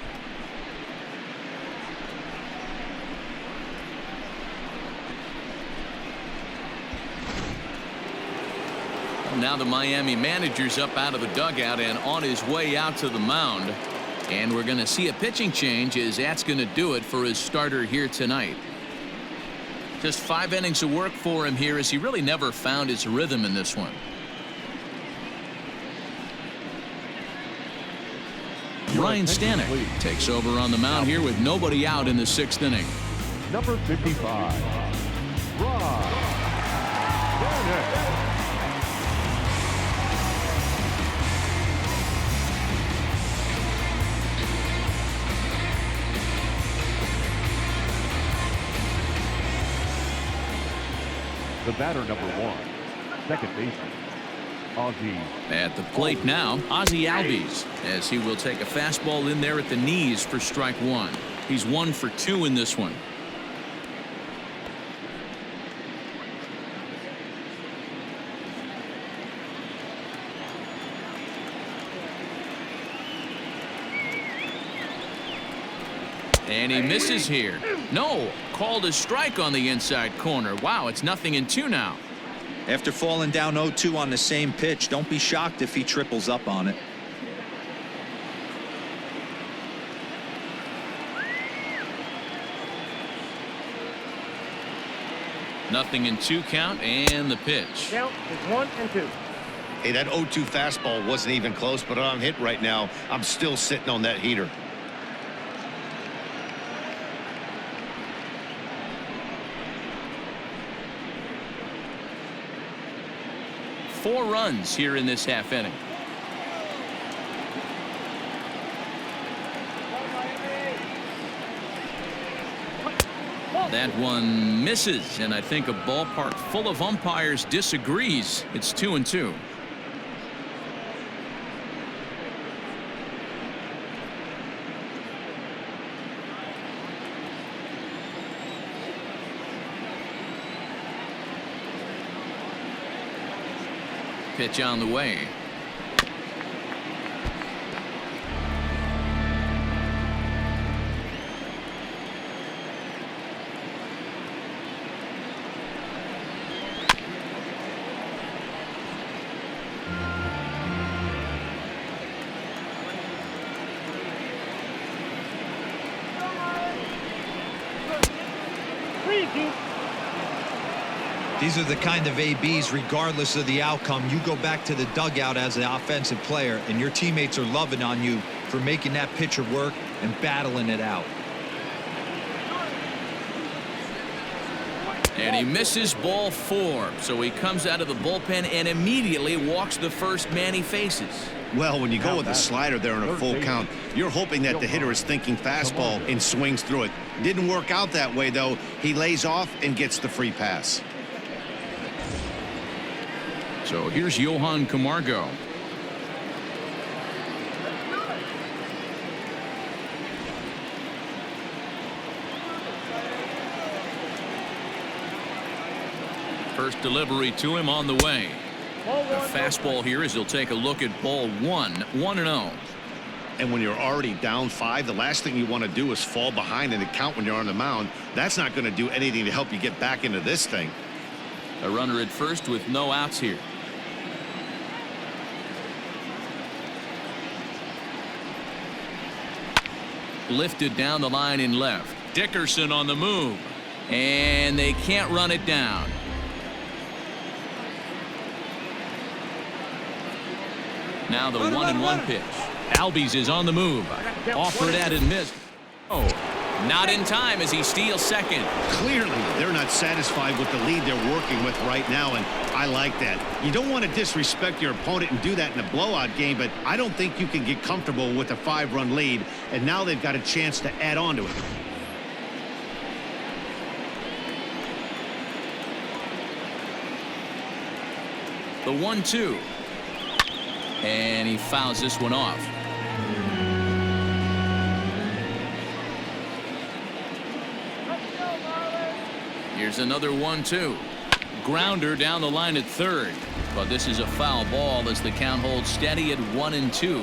Now the Miami manager's up out of the dugout and on his way out to the mound. And we're going to see a pitching change, as that's going to do it for his starter here tonight. Just 5 innings of work for him here, as he really never found his rhythm in this one. Ryan Stanek takes over on the mound here with nobody out in the 6th inning. Number 55, Ryan Stanek. The batter, number 1, second baseman, Ozzie. At the plate now, Ozzie Albies, as he will take a fastball in there at the knees for strike 1. He's 1 for 2 in this one. And he misses here. No, called a strike on the inside corner. Wow, it's 0-2 now. After falling down 0-2 on the same pitch, don't be shocked if he triples up on it. Nothing in 2 count, and the pitch. Count is 1-2. Hey, that 0-2 fastball wasn't even close, but on hit right now, I'm still sitting on that heater. Four runs here in this half inning. That one misses, and I think a ballpark full of umpires disagrees. It's 2-2. Pitch on the way. These are the kind of ABs, regardless of the outcome, you go back to the dugout as an offensive player, and your teammates are loving on you for making that pitcher work and battling it out. And he misses ball 4, so he comes out of the bullpen and immediately walks the first man he faces. Well, when you go with the slider there in a full count, you're hoping that the hitter is thinking fastball and swings through it. Didn't work out that way, though. He lays off and gets the free pass. So here's Johan Camargo. First delivery to him on the way. A fastball here as he'll take a look at ball 1, 1-0. And when you're already down 5, the last thing you want to do is fall behind in the count when you're on the mound. That's not going to do anything to help you get back into this thing. A runner at first with no outs here. Lifted down the line in left. Dickerson on the move. And they can't run it down. Now the 1-1 pitch. Albies is on the move. Offered at and missed. Oh, not in time as he steals second. Clearly, they're not satisfied with the lead they're working with right now, and I like that. You don't want to disrespect your opponent and do that in a blowout game, but I don't think you can get comfortable with a 5-run lead, and now they've got a chance to add on to it. The 1-2. And he fouls this one off. Here's another 1-2. Grounder down the line at third. But this is a foul ball as the count holds steady at 1-2.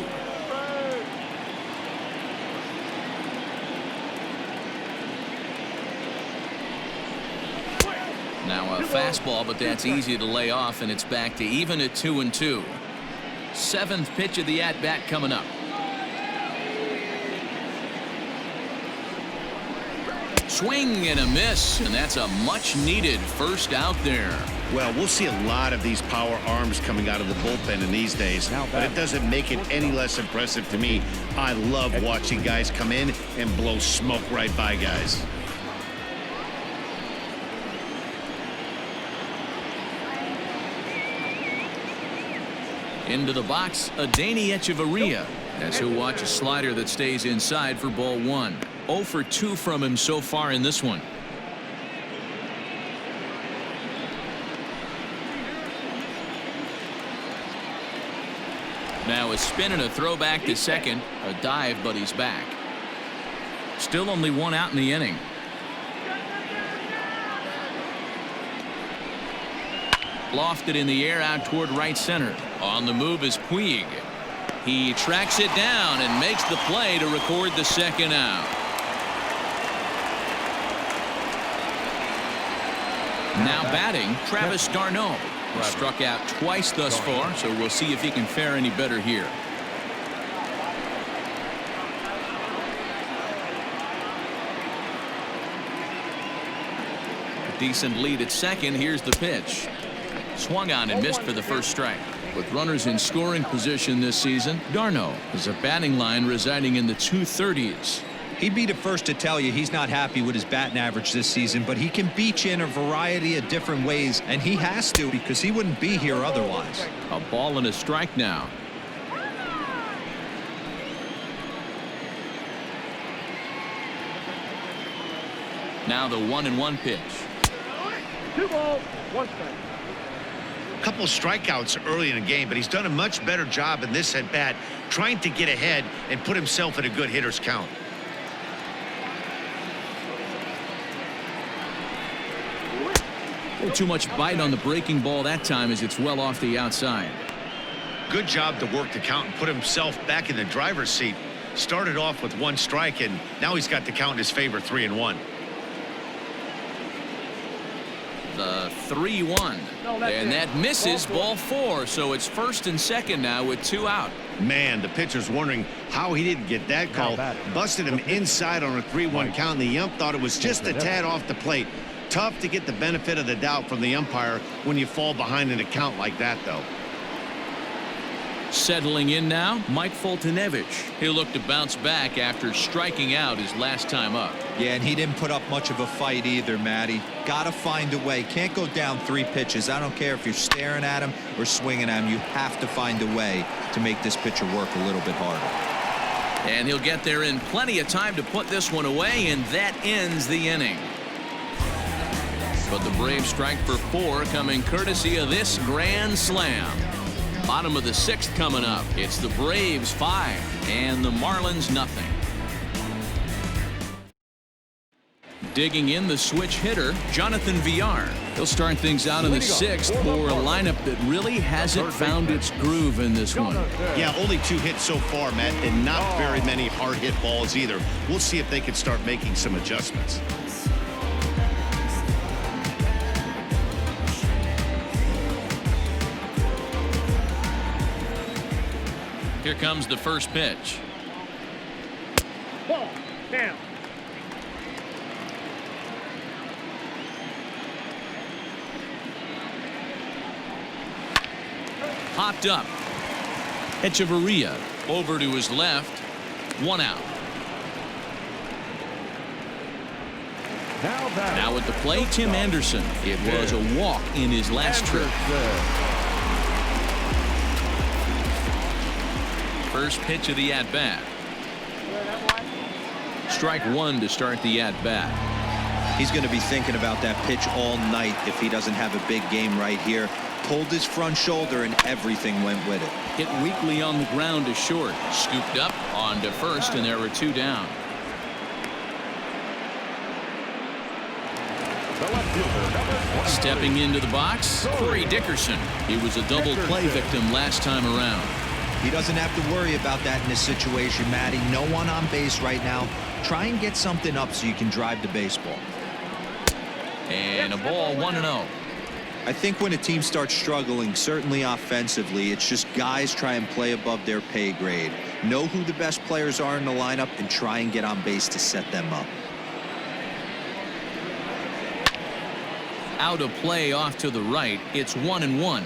Now a fastball, but that's easy to lay off, and it's back to even at 2-2. 7th pitch of the at-bat coming up. Swing and a miss, and that's a much-needed first out there. Well, we'll see a lot of these power arms coming out of the bullpen in these days, but it doesn't make it any less impressive to me. I love watching guys come in and blow smoke right by guys. Into the box, Adeiny Echeverria. As he'll watch a slider that stays inside for ball 1. 0 for 2 from him so far in this one. Now a spin and a throwback to second. A dive, but he's back. Still only 1 out in the inning. Lofted in the air out toward right center. On the move is Puig. He tracks it down and makes the play to record the second out. Now batting, Travis d'Arnaud. He struck out twice thus far, so we'll see if he can fare any better here. A decent lead at second. Here's the pitch. Swung on and missed for the first strike. With runners in scoring position this season, d'Arnaud has a batting line residing in the 230s. He'd be the first to tell you he's not happy with his batting average this season, but he can beat you in a variety of different ways, and he has to because he wouldn't be here otherwise. A ball and a strike now. Now the 1-1 pitch. 2 balls, 1 strike. Couple strikeouts early in the game, but he's done a much better job in this at bat trying to get ahead and put himself in a good hitter's count. Too much bite on the breaking ball that time as it's well off the outside. Good job to work the count and put himself back in the driver's seat. Started off with 1 strike, and now he's got the count in his favor, 3-1. The 3-1, and that misses ball 4, so it's first and second now with 2 out. Man, the pitcher's wondering how he didn't get that call. Busted him inside on a 3-1 count, and the ump thought it was just a tad off the plate. Tough to get the benefit of the doubt from the umpire when you fall behind in a count like that, though. Settling in now, Mike Foltynewicz. He'll look to bounce back after striking out his last time up. Yeah, and he didn't put up much of a fight either, Matty. Gotta find a way. Can't go down 3 pitches. I don't care if you're staring at him or swinging at him. You have to find a way to make this pitcher work a little bit harder. And he'll get there in plenty of time to put this one away, and that ends the inning. But the Braves strike for 4, coming courtesy of this grand slam. Bottom of the 6th coming up. It's the Braves 5 and the Marlins nothing. Digging in the switch hitter, Jonathan Villar. He'll start things out in the 6th for a lineup that really hasn't found its groove in this one. Yeah, only 2 hits so far, Matt, and not very many hard hit balls either. We'll see if they can start making some adjustments. Here comes the first pitch. Ball down. Popped up. Echeverria over to his left. 1 out. Now at the plate, Tim Anderson. It was a walk in his last trip. First pitch of the at-bat. Strike 1 to start the at-bat. He's going to be thinking about that pitch all night if he doesn't have a big game right here. Pulled his front shoulder and everything went with it. Hit weakly on the ground to short. Scooped up on to first, and there were 2 down. Stepping into the box, Corey Dickerson. He was a double play victim last time around. He doesn't have to worry about that in this situation, Matty. No one on base right now. Try and get something up so you can drive the baseball. And a ball, 1-0. I think when a team starts struggling, certainly offensively, it's just guys try and play above their pay grade. Know who the best players are in the lineup and try and get on base to set them up. Out of play off to the right. It's 1-1.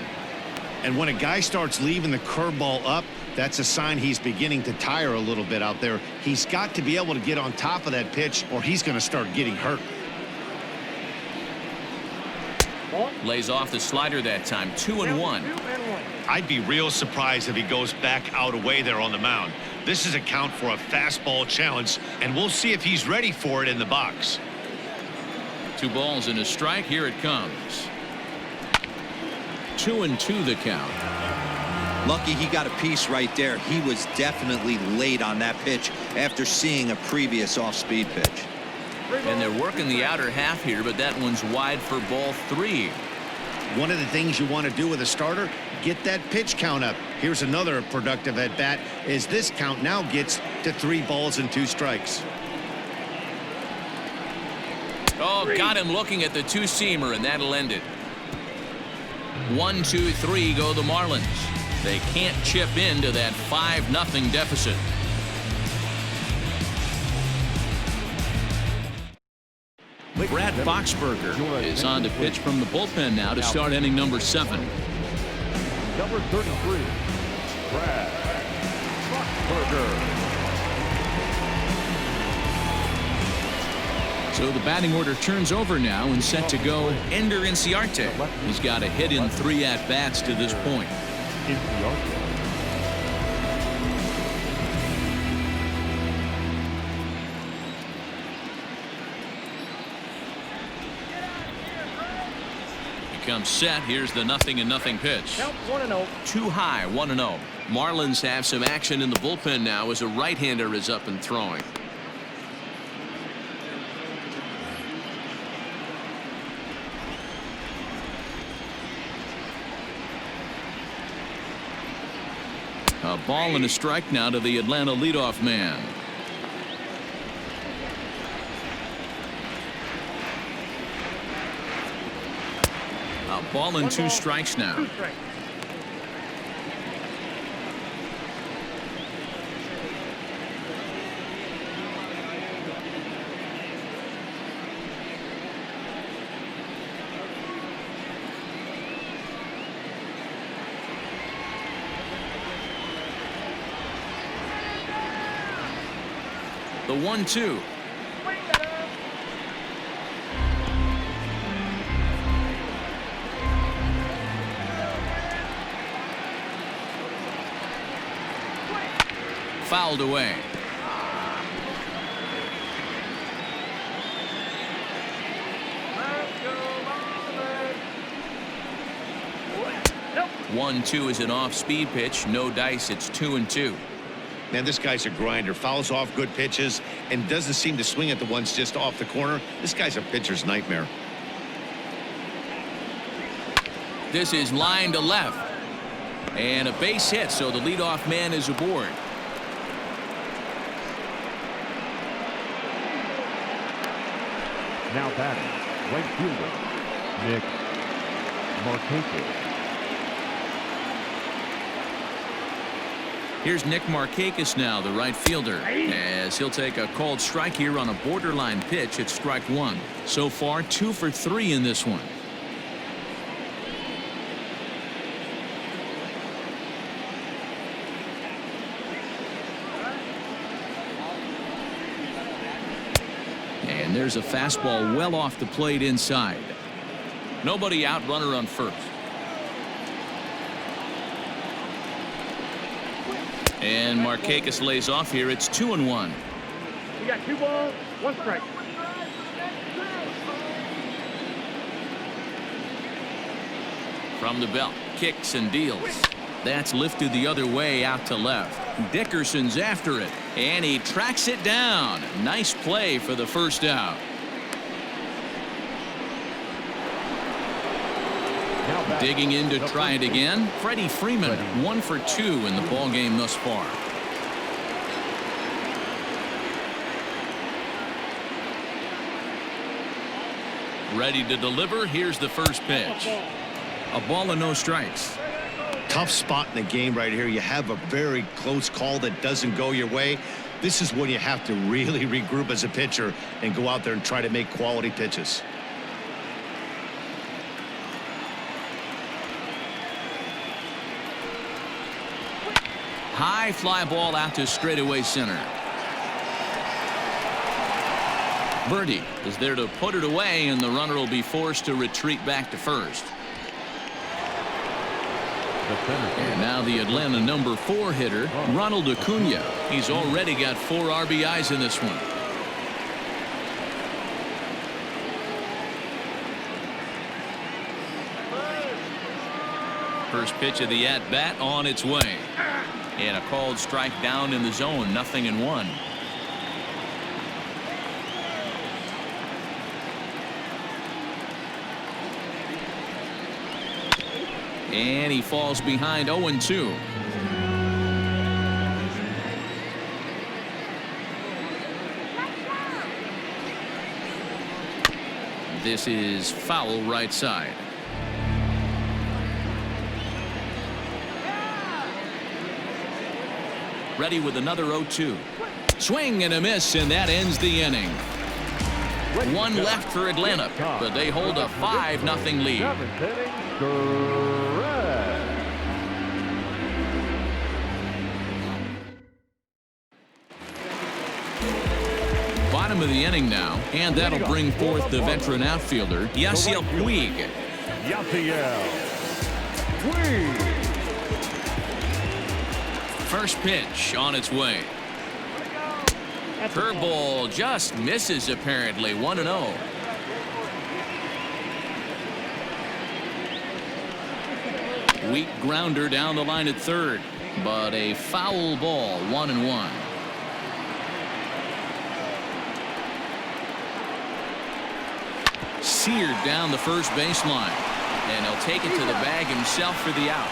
And when a guy starts leaving the curveball up, that's a sign he's beginning to tire a little bit out there. He's got to be able to get on top of that pitch or he's going to start getting hurt. Lays off the slider that time. 2-1. I'd be real surprised if he goes back out away there on the mound. This is a count for a fastball challenge, and we'll see if he's ready for it in the box. 2 balls and a strike. Here it comes. 2-2 the count. Lucky he got a piece right there. He was definitely late on that pitch after seeing a previous off-speed pitch. And they're working the outer half here, but that one's wide for ball 3. One of the things you want to do with a starter, get that pitch count up. Here's another productive at bat as this count now gets to 3 balls and 2 strikes. Oh, got him looking at the 2-seamer, and that'll end it. 1, 2, 3 go the Marlins. They can't chip into that 5-0 deficit. Brad Boxberger is on to pitch from the bullpen now to start inning number 7. Number 33, Brad Boxberger. So the batting order turns over now and set to go Ender Inciarte. He's got a hit in 3 at-bats to this point. Comes set. Here's the 0-0 pitch. Count 1-0. Too high. 1-0. Marlins have some action in the bullpen now as a right-hander is up and throwing. A ball and a strike now to the Atlanta leadoff man. A ball and 2 strikes now. 2 strikes. The 1-2. Fouled away. Nope. 1-2 is an off-speed pitch. No dice. It's 2-2. Man, this guy's a grinder. Fouls off good pitches and doesn't seem to swing at the ones just off the corner. This guy's a pitcher's nightmare. This is line to left. And a base hit, so the leadoff man is aboard. Now batting, right fielder, Nick Markakis. Here's Nick Markakis now, the right fielder, as he'll take a called strike here on a borderline pitch at strike one. So far, 2 for 3 in this one. And there's a fastball well off the plate inside. Nobody out, runner on first. And Markakis lays off here. It's 2-1. We got 2 balls, 1 strike. From the belt, kicks and deals. That's lifted the other way out to left. Dickerson's after it, and he tracks it down. Nice play for the first out. Digging in to try it again. Freddie Freeman, 1 for 2 in the ball game thus far. Ready to deliver. Here's the first pitch. A ball and no strikes. Tough spot in the game right here. You have a very close call that doesn't go your way. This is when you have to really regroup as a pitcher and go out there and try to make quality pitches. High fly ball out to straightaway center. Birdie is there to put it away, and the runner will be forced to retreat back to first. And now the Atlanta number 4 hitter, Ronald Acuna. He's already got 4 RBIs in this one. First pitch of the at-bat on its way. And a called strike down in the zone. 0-1. And he falls behind 0-2. This is foul right side. Ready with another 0-2. Swing and a miss, and that ends the inning. 1 left for Atlanta, but they hold a 5-0 lead. 7th inning, correct. Bottom of the inning now, and that'll bring forth the veteran outfielder, Yasiel Puig. Yasiel Puig. First pitch on its way. Curveball just misses apparently. 1-0. Weak grounder down the line at third, but a foul ball. 1-1. Seared down the first baseline, and he'll take it to the bag himself for the out.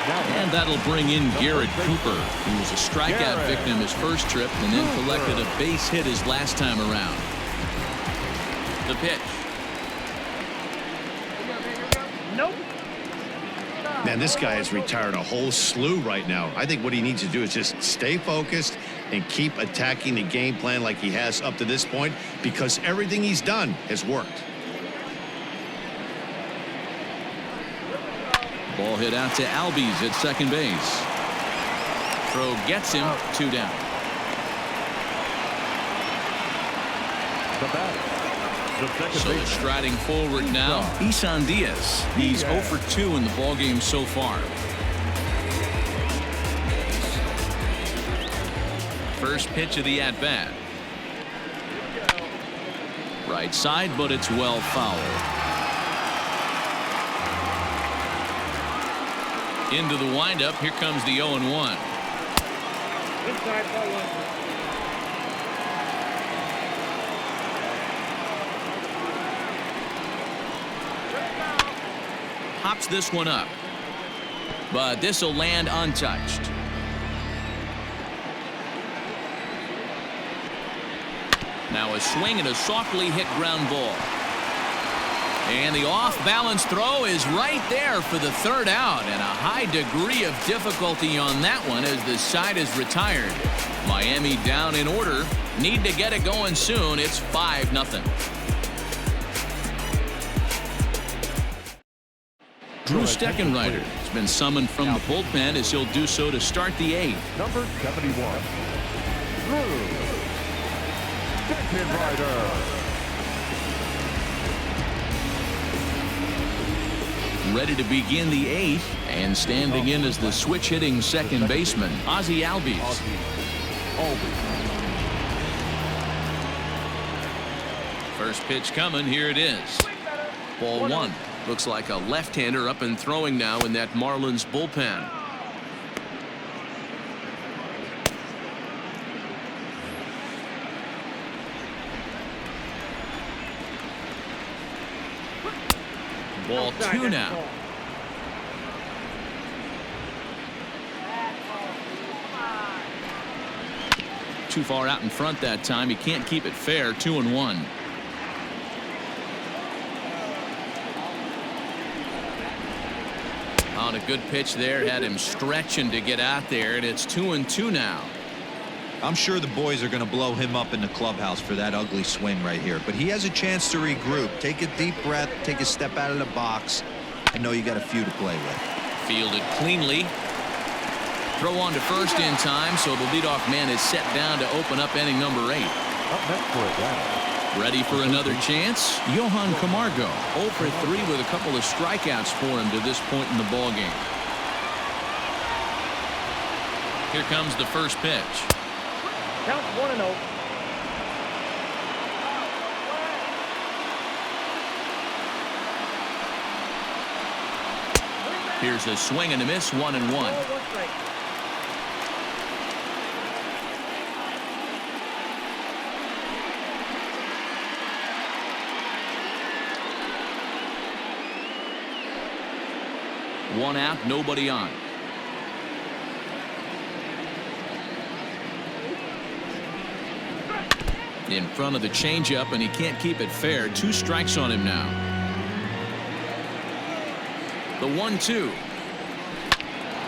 And that'll bring in Garrett Cooper, who was a strikeout victim his first trip and then collected a base hit his last time around. The pitch. Nope. Man, this guy has retired a whole slew right now. I think what he needs to do is just stay focused and keep attacking the game plan like he has up to this point, because everything he's done has worked. Ball hit out to Albies at second base. Throw gets him. 2 down. The batter, the second So baseman. striding forward now, Isan Diaz. He's 0 for 2 in the ballgame so far. First pitch of the at-bat. Right side, but it's well fouled. Into the windup. Here comes the 0-1. Hops this one up, but this will land untouched. Now a swing and a softly hit ground ball. And the off-balance throw is right there for the 3rd out, and a high degree of difficulty on that one as the side is retired. Miami down in order. Need to get it going soon. It's 5-0. Drew Steckenrider has been summoned from the bullpen as he'll do so to start the 8th. Number 71. Drew Steckenrider. Ready to begin the 8th, and standing in as the switch-hitting second baseman, Ozzie Albies. First pitch coming. Here it is. Ball 1. Looks like a left-hander up and throwing now in that Marlins bullpen. Ball 2 now. Too far out in front that time. He can't keep it fair. 2-1. On a good pitch there. Had him stretching to get out there, and it's 2-2 now. I'm sure the boys are going to blow him up in the clubhouse for that ugly swing right here, but he has a chance to regroup. Take a deep breath, take a step out of the box. I know you got a few to play with. Fielded cleanly. Throw on to first in time, so the leadoff man is set down to open up inning number 8. Up next for a batter. Ready for another chance? Johan Camargo, 0 for 3 with a couple of strikeouts for him to this point in the ballgame. Here comes the first pitch. Count 1-0. Here's a swing and a miss. 1-1. One out, nobody on. In front of the changeup, and he can't keep it fair. 2 strikes on him now. The 1-2.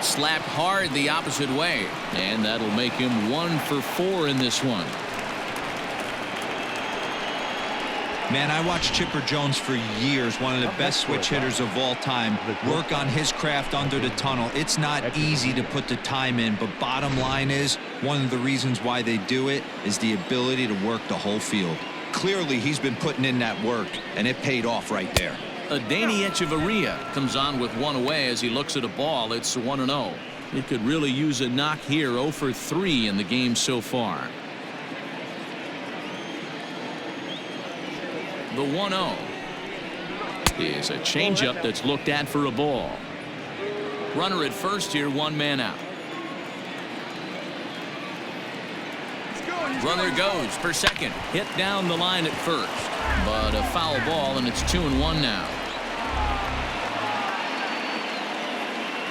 Slapped hard the opposite way, and that'll make him 1 for 4 in this one. Man, I watched Chipper Jones for years, one of the best switch hitters of all time. Work on his craft under the tunnel. It's not easy to put the time in, but bottom line is, one of the reasons why they do it is the ability to work the whole field. Clearly, he's been putting in that work, and it paid off right there. Adeiny Echeverria comes on with 1 away as he looks at a ball. It's 1-0. It could really use a knock here. 0 for 3 in the game so far. The 1-0 is a changeup that's looked at for a ball. Runner at first here, 1 man out. Runner goes for second. Hit down the line at first, but a foul ball, and it's 2-1 now.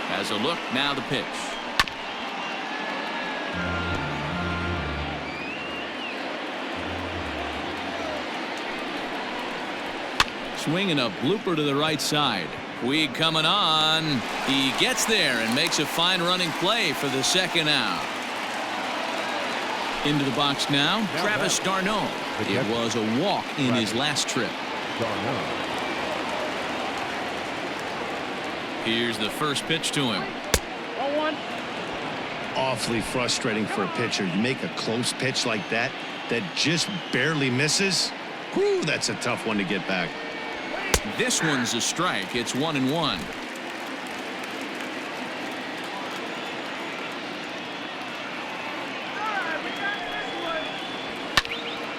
Has a look, now the pitch. Swinging a blooper to the right side. Puig coming on. He gets there and makes a fine running play for the 2nd out. Into the box now, Travis d'Arnaud. It was a walk in his last trip. Here's the first pitch to him. awfully frustrating for a pitcher. You make a close pitch like that just barely misses. Whew, that's a tough one to get back. This one's a strike. It's 1-1.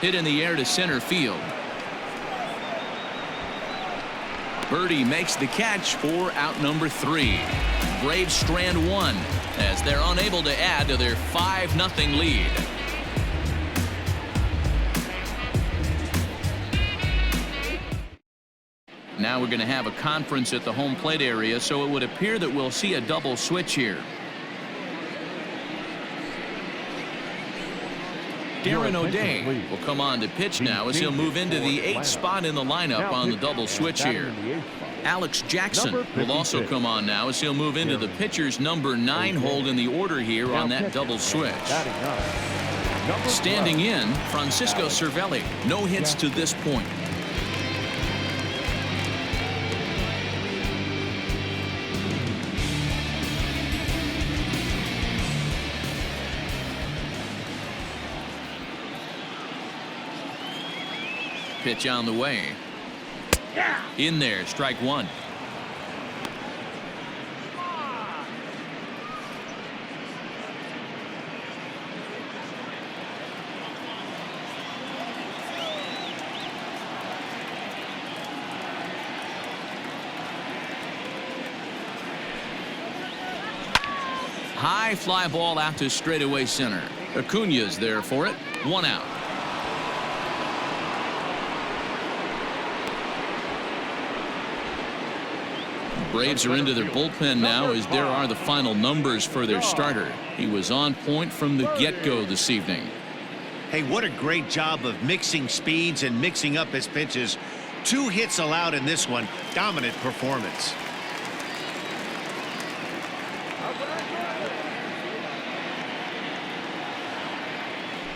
Hit in the air to center field. Birdie makes the catch for out number 3. Braves strand 1 as they're unable to add to their 5-0 lead. Now we're going to have a conference at the home plate area, so it would appear that we'll see a double switch here. Darren O'Day will come on to pitch now as he'll move into the 8th spot in the lineup on the double switch here. Alex Jackson will also come on now as he'll move into the pitcher's number 9 hold in the order here on that double switch. Standing in, Francisco Cervelli. No hits to this point. Pitch on the way. In there, strike 1. High fly ball out to straightaway center. Acuña's there for it. 1 out. Braves are into their bullpen now as there are the final numbers for their starter. He was on point from the get-go this evening. Hey, what a great job of mixing speeds and mixing up his pitches. 2 hits allowed in this one. Dominant performance.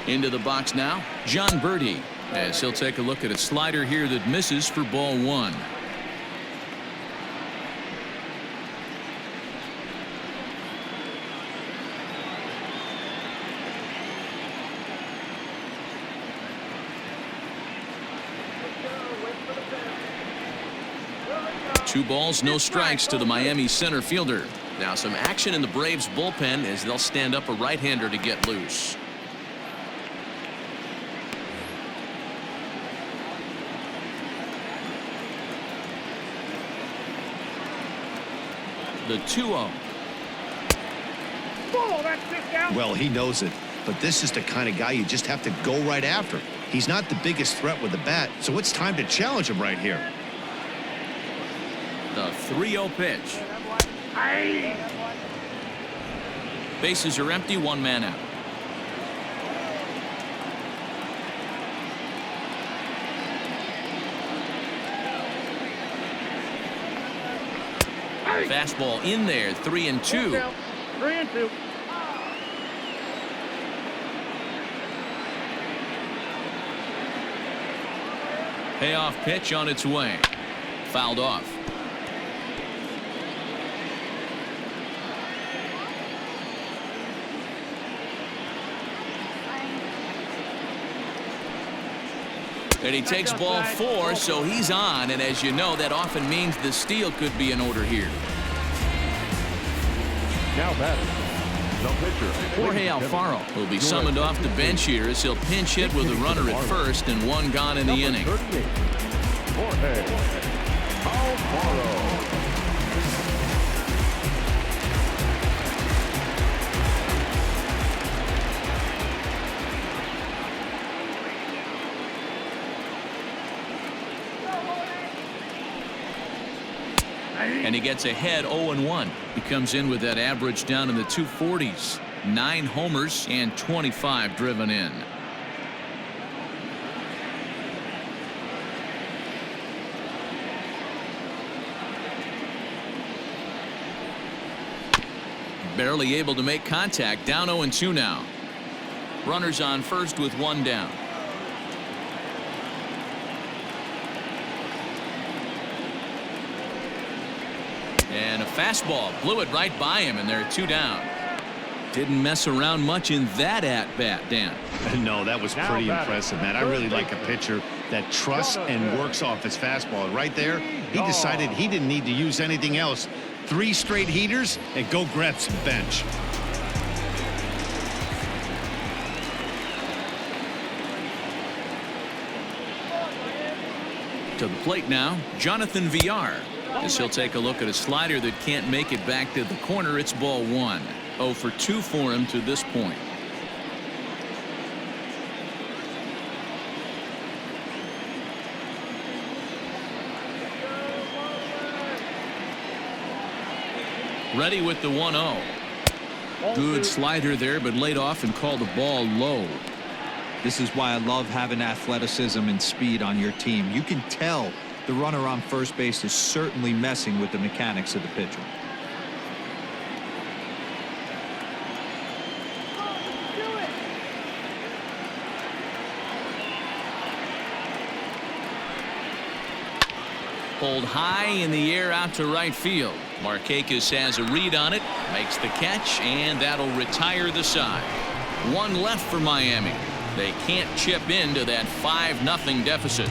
Into the box now, John Birdie, as he'll take a look at a slider here that misses for ball 1. Two balls, no strikes to the Miami center fielder. Now some action in the Braves bullpen as they'll stand up a right-hander to get loose. The 2-0. Well, he knows it, but this is the kind of guy you just have to go right after. He's not the biggest threat with the bat, so it's time to challenge him right here. The 3-0 pitch. Bases are empty, 1 man out. Fastball in there, 3-2. 3-2. Payoff pitch on its way. Fouled off. And he takes ball 4, so he's on, and as you know, that often means the steal could be in order here. Now batting, the pitcher. Jorge Alfaro will be summoned off the bench here as he'll pinch hit with a runner at first and 1 gone in the inning. Jorge Alfaro. And he gets ahead 0-1. He comes in with that average down in the 240s. 9 homers and 25 driven in. Barely able to make contact. Down 0-2 now. Runners on first with 1 down. And a fastball blew it right by him, and there are 2 down. Didn't mess around much in that at-bat, Dan. No, that was pretty impressive, man. I really like a pitcher that trusts and works off his fastball. Right there, he decided he didn't need to use anything else. 3 straight heaters and go grab some bench. To the plate now, Jonathan Villar. As he'll take a look at a slider that can't make it back to the corner. It's ball 1. 0 for 2 for him to this point. Ready with the 1-0. Good slider there, but laid off and called the ball low. This is why I love having athleticism and speed on your team. You can tell the runner on first base is certainly messing with the mechanics of the pitcher. Pulled high in the air out to right field. Markakis has a read on it, makes the catch, and that'll retire the side. 1 left for Miami. They can't chip into that 5-0 deficit.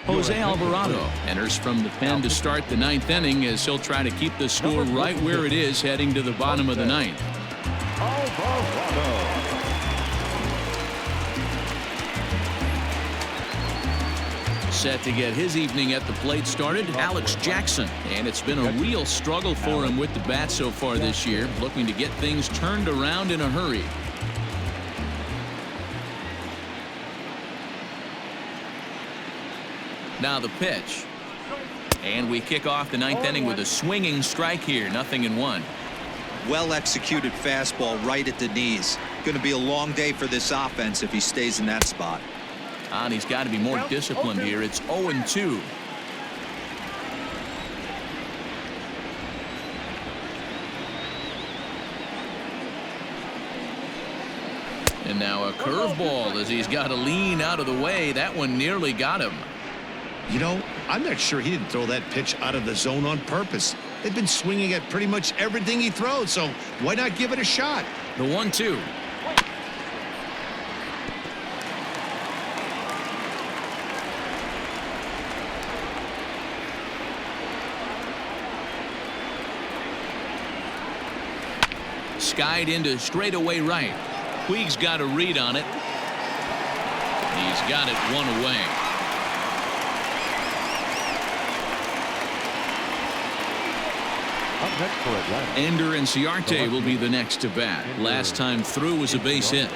Jose Alvarado enters from the pen to start the 9th inning as he'll try to keep the score right where it is heading to the bottom of the 9th. Set to get his evening at the plate started, Alex Jackson. And it's been a real struggle for him with the bat so far this year, looking to get things turned around in a hurry. Now the pitch. And we kick off the 9th inning with a swinging strike here, 0-1. Well executed fastball right at the knees. Going to be a long day for this offense if he stays in that spot. And he's got to be more disciplined here. It's 0-2. And now a curveball as he's got to lean out of the way. That one nearly got him. You know, I'm not sure he didn't throw that pitch out of the zone on purpose. They've been swinging at pretty much everything he throws, so why not give it a shot? The 1-2. Skied into straightaway right. Puig's got a read on it. He's got it 1 away. Up next for Atlanta. Ender Inciarte will be the next to bat. Last time through was a base hit.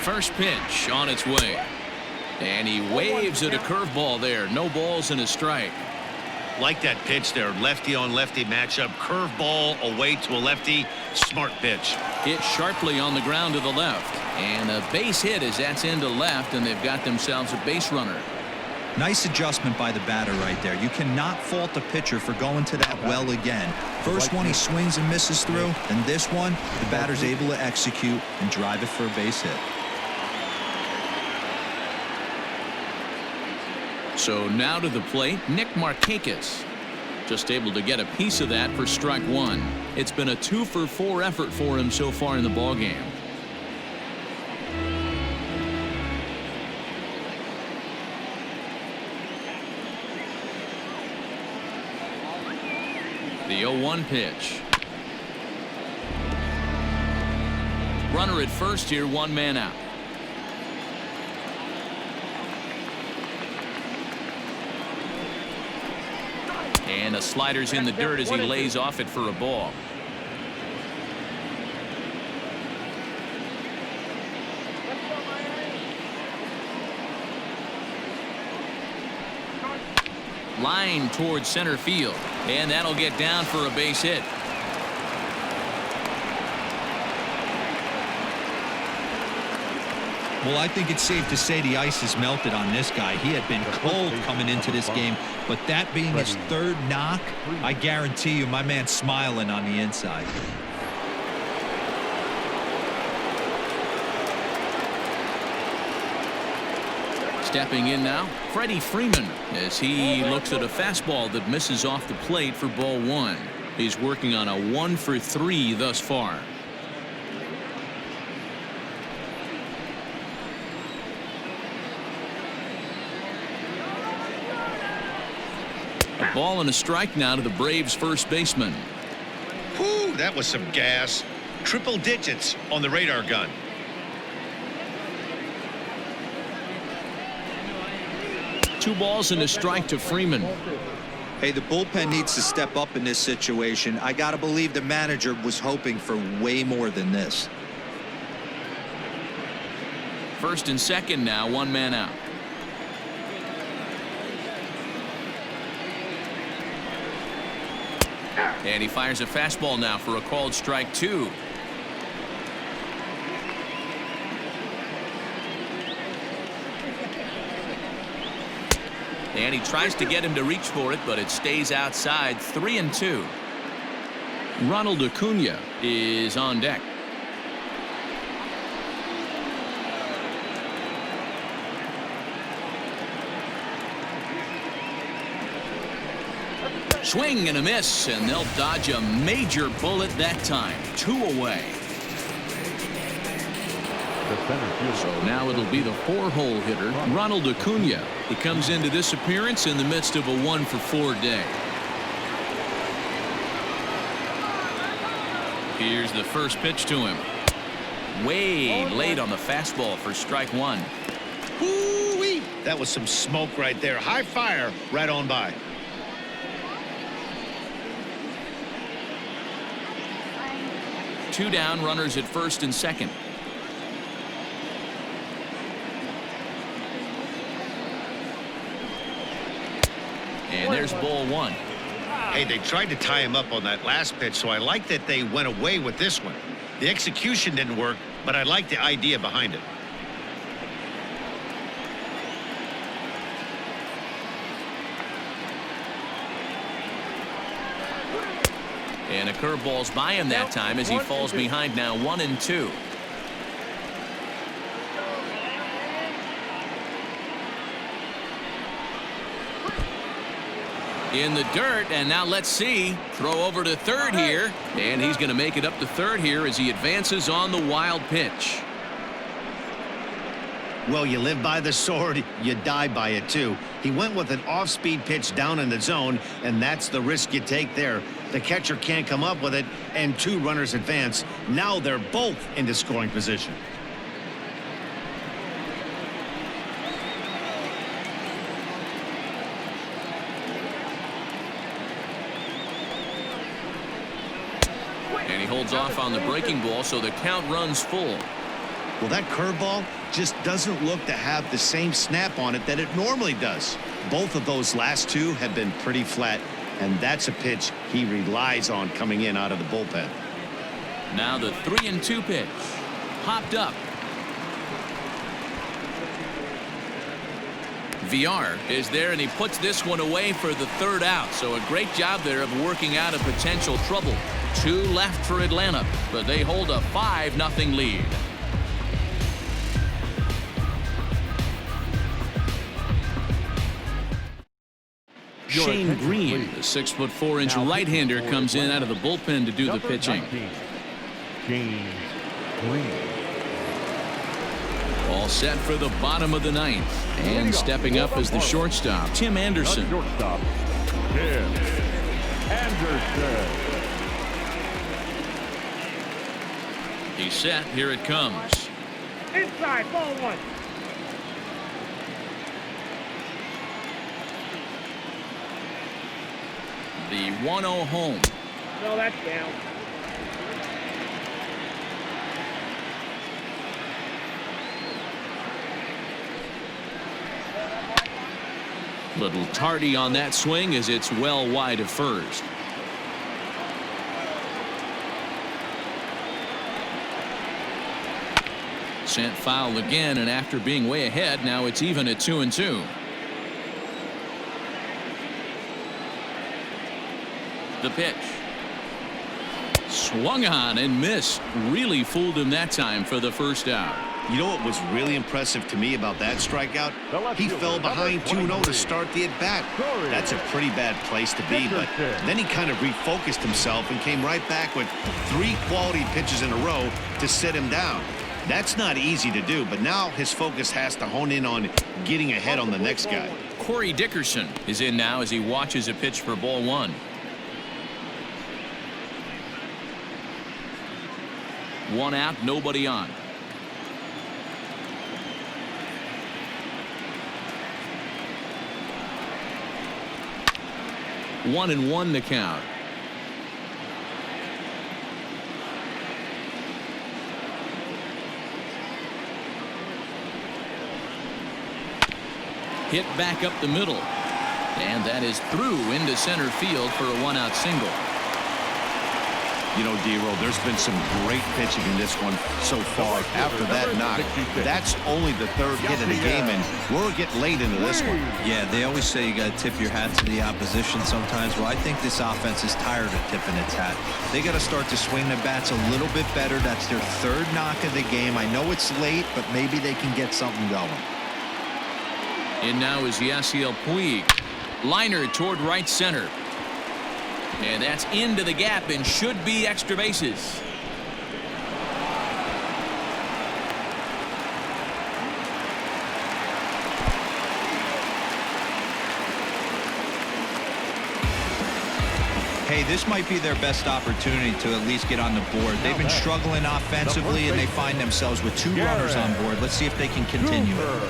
First pitch on its way. And he waves at a curveball there. No balls and a strike. Like that pitch there. Lefty on lefty matchup. Curveball away to a lefty. Smart pitch. Hit sharply on the ground to the left. And a base hit as that's into left, and they've got themselves a base runner. Nice adjustment by the batter right there. You cannot fault the pitcher for going to that well again. First one he swings and misses through, and this one the batter's able to execute and drive it for a base hit. So now to the plate, Nick Markakis. Just able to get a piece of that for strike 1. It's been a 2-for-4 effort for him so far in the ballgame. The 0-1 pitch. Runner at first here, 1 man out. And the slider's in the dirt as he lays off it for a ball. Line towards center field, and that'll get down for a base hit. Well, I think it's safe to say the ice has melted on this guy. He had been cold coming into this game, but that being his 3rd knock, I guarantee you my man's smiling on the inside. Stepping in now, Freddie Freeman, as he looks at a fastball that misses off the plate for ball one. He's working on a 1-for-3 thus far. A ball and a strike now to the Braves first baseman. Whew, that was some gas. Triple digits on the radar gun. Two balls and a strike to Freeman. Hey, the bullpen needs to step up in this situation. I got to believe the manager was hoping for way more than this. First and second now, one man out. And he fires a fastball now for a called strike two. And he tries to get him to reach for it, but it stays outside. 3-2. Ronald Acuna is on deck. Swing and a miss, and they'll dodge a major bullet that time. 2 away. So now it'll be the 4-hole hitter, Ronald Acuna. He comes into this appearance in the midst of a 1-for-4 day. Here's the first pitch to him. Way late on the fastball for strike one. Whoo-wee! That was some smoke right there. High fire right on by. Two down, runners at first and second. And there's ball one. Hey, they tried to tie him up on that last pitch, so I like that they went away with this one. The execution didn't work, but I like the idea behind it. And a curveball's by him that time as he falls behind now 1-2. In the dirt, and now let's see. Throw over to third here, and he's going to make it up to third here as he advances on the wild pitch. Well, you live by the sword, you die by it too. He went with an off-speed pitch down in the zone, and that's the risk you take there. The catcher can't come up with it, and 2 runners advance. Now they're both into scoring position. And he holds off on the breaking ball, so the count runs full. Well, that curveball just doesn't look to have the same snap on it that it normally does. Both of those last 2 have been pretty flat, and that's a pitch he relies on coming in out of the bullpen. Now the 3-2 pitch. Popped up. VR is there, and he puts this one away for the 3rd out. So a great job there of working out a potential trouble. 2 left for Atlanta, but they hold a 5-0 lead. Shane Green, the 6'4" right-hander, comes in out of the bullpen to do the pitching. Shane Green. All set for the bottom of the 9th. And stepping up as the shortstop, Tim Anderson. Shortstop, Tim Anderson. He's set. Here it comes. Inside, ball one. The 1-0 home. No, that's down. Little tardy on that swing as it's well wide of first. Sent foul again, and after being way ahead, now it's even at 2-2. The pitch. Swung on and missed. Really fooled him that time for the first out. You know what was really impressive to me about that strikeout? He fell behind 2-0 to start the at-bat. That's a pretty bad place to be, but then he kind of refocused himself and came right back with 3 quality pitches in a row to sit him down. That's not easy to do, but now his focus has to hone in on getting ahead on the next guy. Corey Dickerson is in now as he watches a pitch for ball 1. One out, nobody on. One and one the count. Hit back up the middle. And that is through into center field for a 1-out single. You know, D-Roll, there's been some great pitching in this one so far. After that knock, that's only the 3rd hit of the game, and we're getting late into this one. Yeah, they always say you got to tip your hat to the opposition sometimes. Well, I think this offense is tired of tipping its hat. They got to start to swing the bats a little bit better. That's their 3rd knock of the game. I know it's late, but maybe they can get something going. And now is Yasiel Puig. Liner toward right center. And that's into the gap and should be extra bases. Hey, this might be their best opportunity to at least get on the board. They've been struggling offensively, and they find themselves with 2 runners on board. Let's see if they can continue it.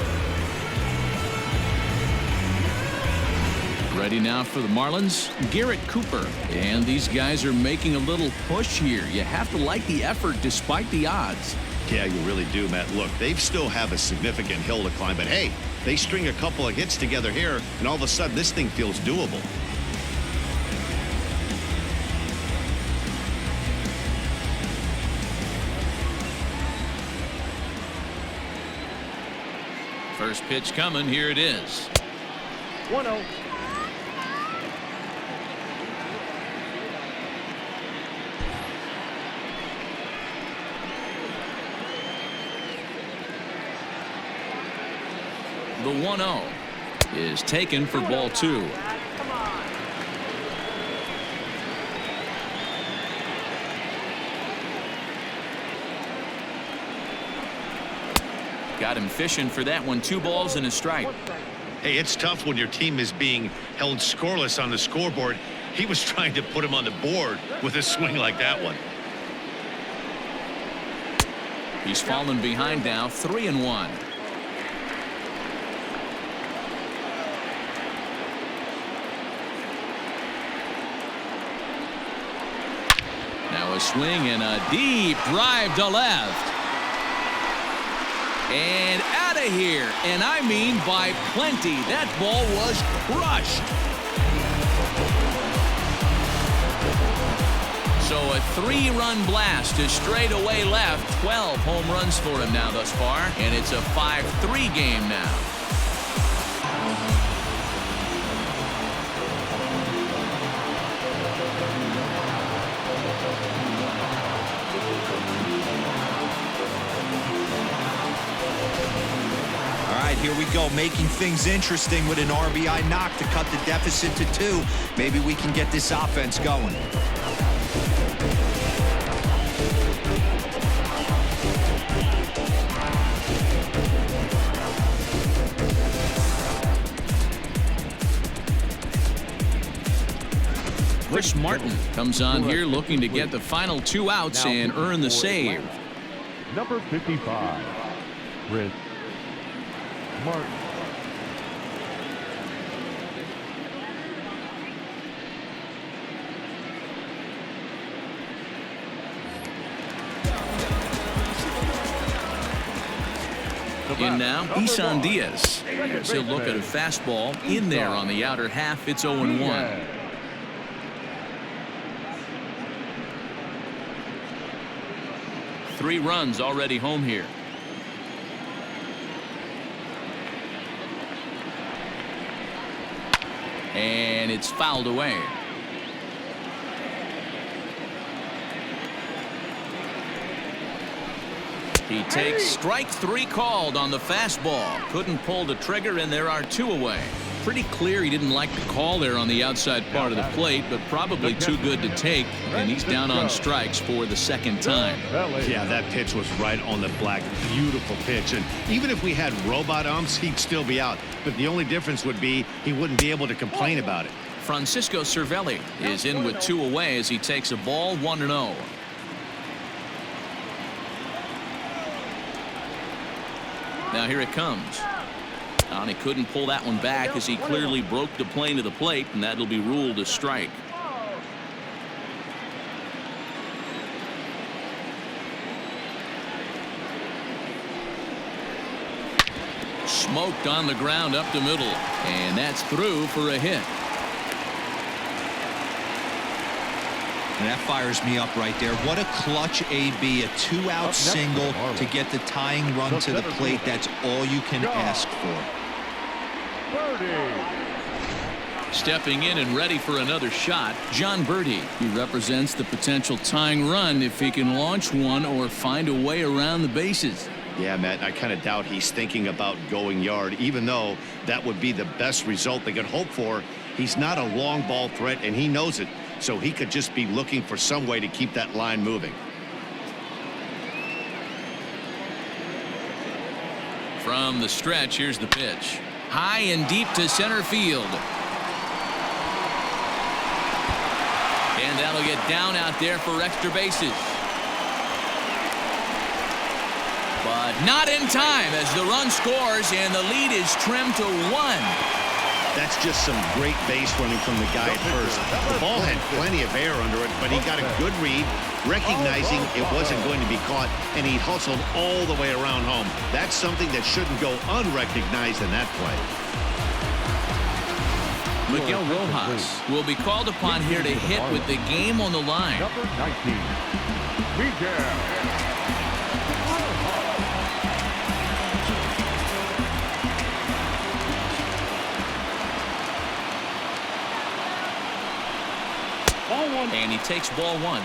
Ready now for the Marlins, Garrett Cooper. And these guys are making a little push here. You have to like the effort despite the odds. Yeah, you really do, Matt. Look, they still have a significant hill to climb, but hey, they string a couple of hits together here, and all of a sudden this thing feels doable. First pitch coming. Here it is. 1-0. The 1-0 is taken for ball 2. Got him fishing for that one. 2 balls and a strike. Hey, it's tough when your team is being held scoreless on the scoreboard. He was trying to put him on the board with a swing like that one. He's fallen behind now. 3-1. Now a swing and a deep drive to left. And out of here. And I mean by plenty. That ball was crushed. So a 3-run blast to straightaway left. 12 home runs for him now thus far. And it's a 5-3 game now. Here we go, making things interesting with an RBI knock to cut the deficit to 2. Maybe we can get this offense going. Chris Martin comes on here looking to get the final 2 outs and earn the save. Number 55, Chris Martin. In now, Isan Diaz. He'll look at a fastball in there on the outer half. It's 0-1. Three runs already home here. And it's fouled away. He takes strike 3 called on the fastball. Couldn't pull the trigger, and there are 2 away. Pretty clear he didn't like the call there on the outside part of the plate, but probably too good to take, and he's down on strikes for the 2nd time. Yeah, that pitch was right on the black. Beautiful pitch. And even if we had robot umps, he'd still be out. But the only difference would be he wouldn't be able to complain about it. Francisco Cervelli is in with 2 away as he takes a ball 1-0. Now here it comes. And he couldn't pull that one back as he clearly broke the plane to the plate, and that'll be ruled a strike. Smoked on the ground up the middle, and that's through for a hit. And that fires me up right there. What a clutch AB, a 2-out single to get the tying run to the plate. That's all you can ask for. Stepping in and ready for another shot, John Birdie. He represents the potential tying run if he can launch one or find a way around the bases. Yeah, Matt, I kind of doubt he's thinking about going yard, even though that would be the best result they could hope for. He's not a long ball threat, and he knows it, so he could just be looking for some way to keep that line moving. From the stretch, here's the pitch. High and deep to center field. And that'll get down out there for extra bases. But not in time as the run scores and the lead is trimmed to 1. That's just some great base running from the guy at first. The ball had plenty of air under it, but he got a good read, recognizing it wasn't going to be caught, and he hustled all the way around home. That's something that shouldn't go unrecognized in that play. Miguel Rojas will be called upon here to hit with the game on the line. Number 19, Miguel. And he takes ball 1.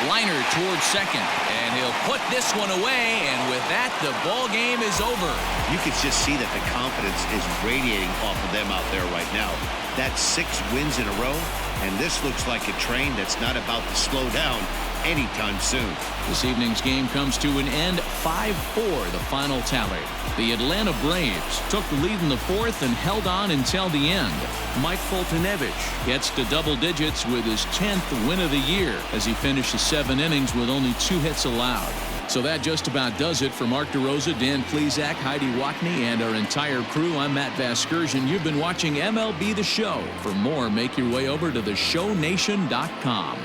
Liner towards second, and he'll put this one away, and with that, the ball game is over. You can just see that the confidence is radiating off of them out there right now. That's 6 wins in a row, and this looks like a train that's not about to slow down anytime soon. This evening's game comes to an end, 5-4 the final tally. The Atlanta Braves took the lead in the 4th and held on until the end. Mike Foltynewicz gets to double digits with his 10th win of the year as he finishes 7 innings with only 2 hits allowed. So that just about does it for Mark DeRosa, Dan Plesac, Heidi Wackney, and our entire crew. I'm Matt Vasgersian. You've been watching MLB The Show. For more, make your way over to theshownation.com.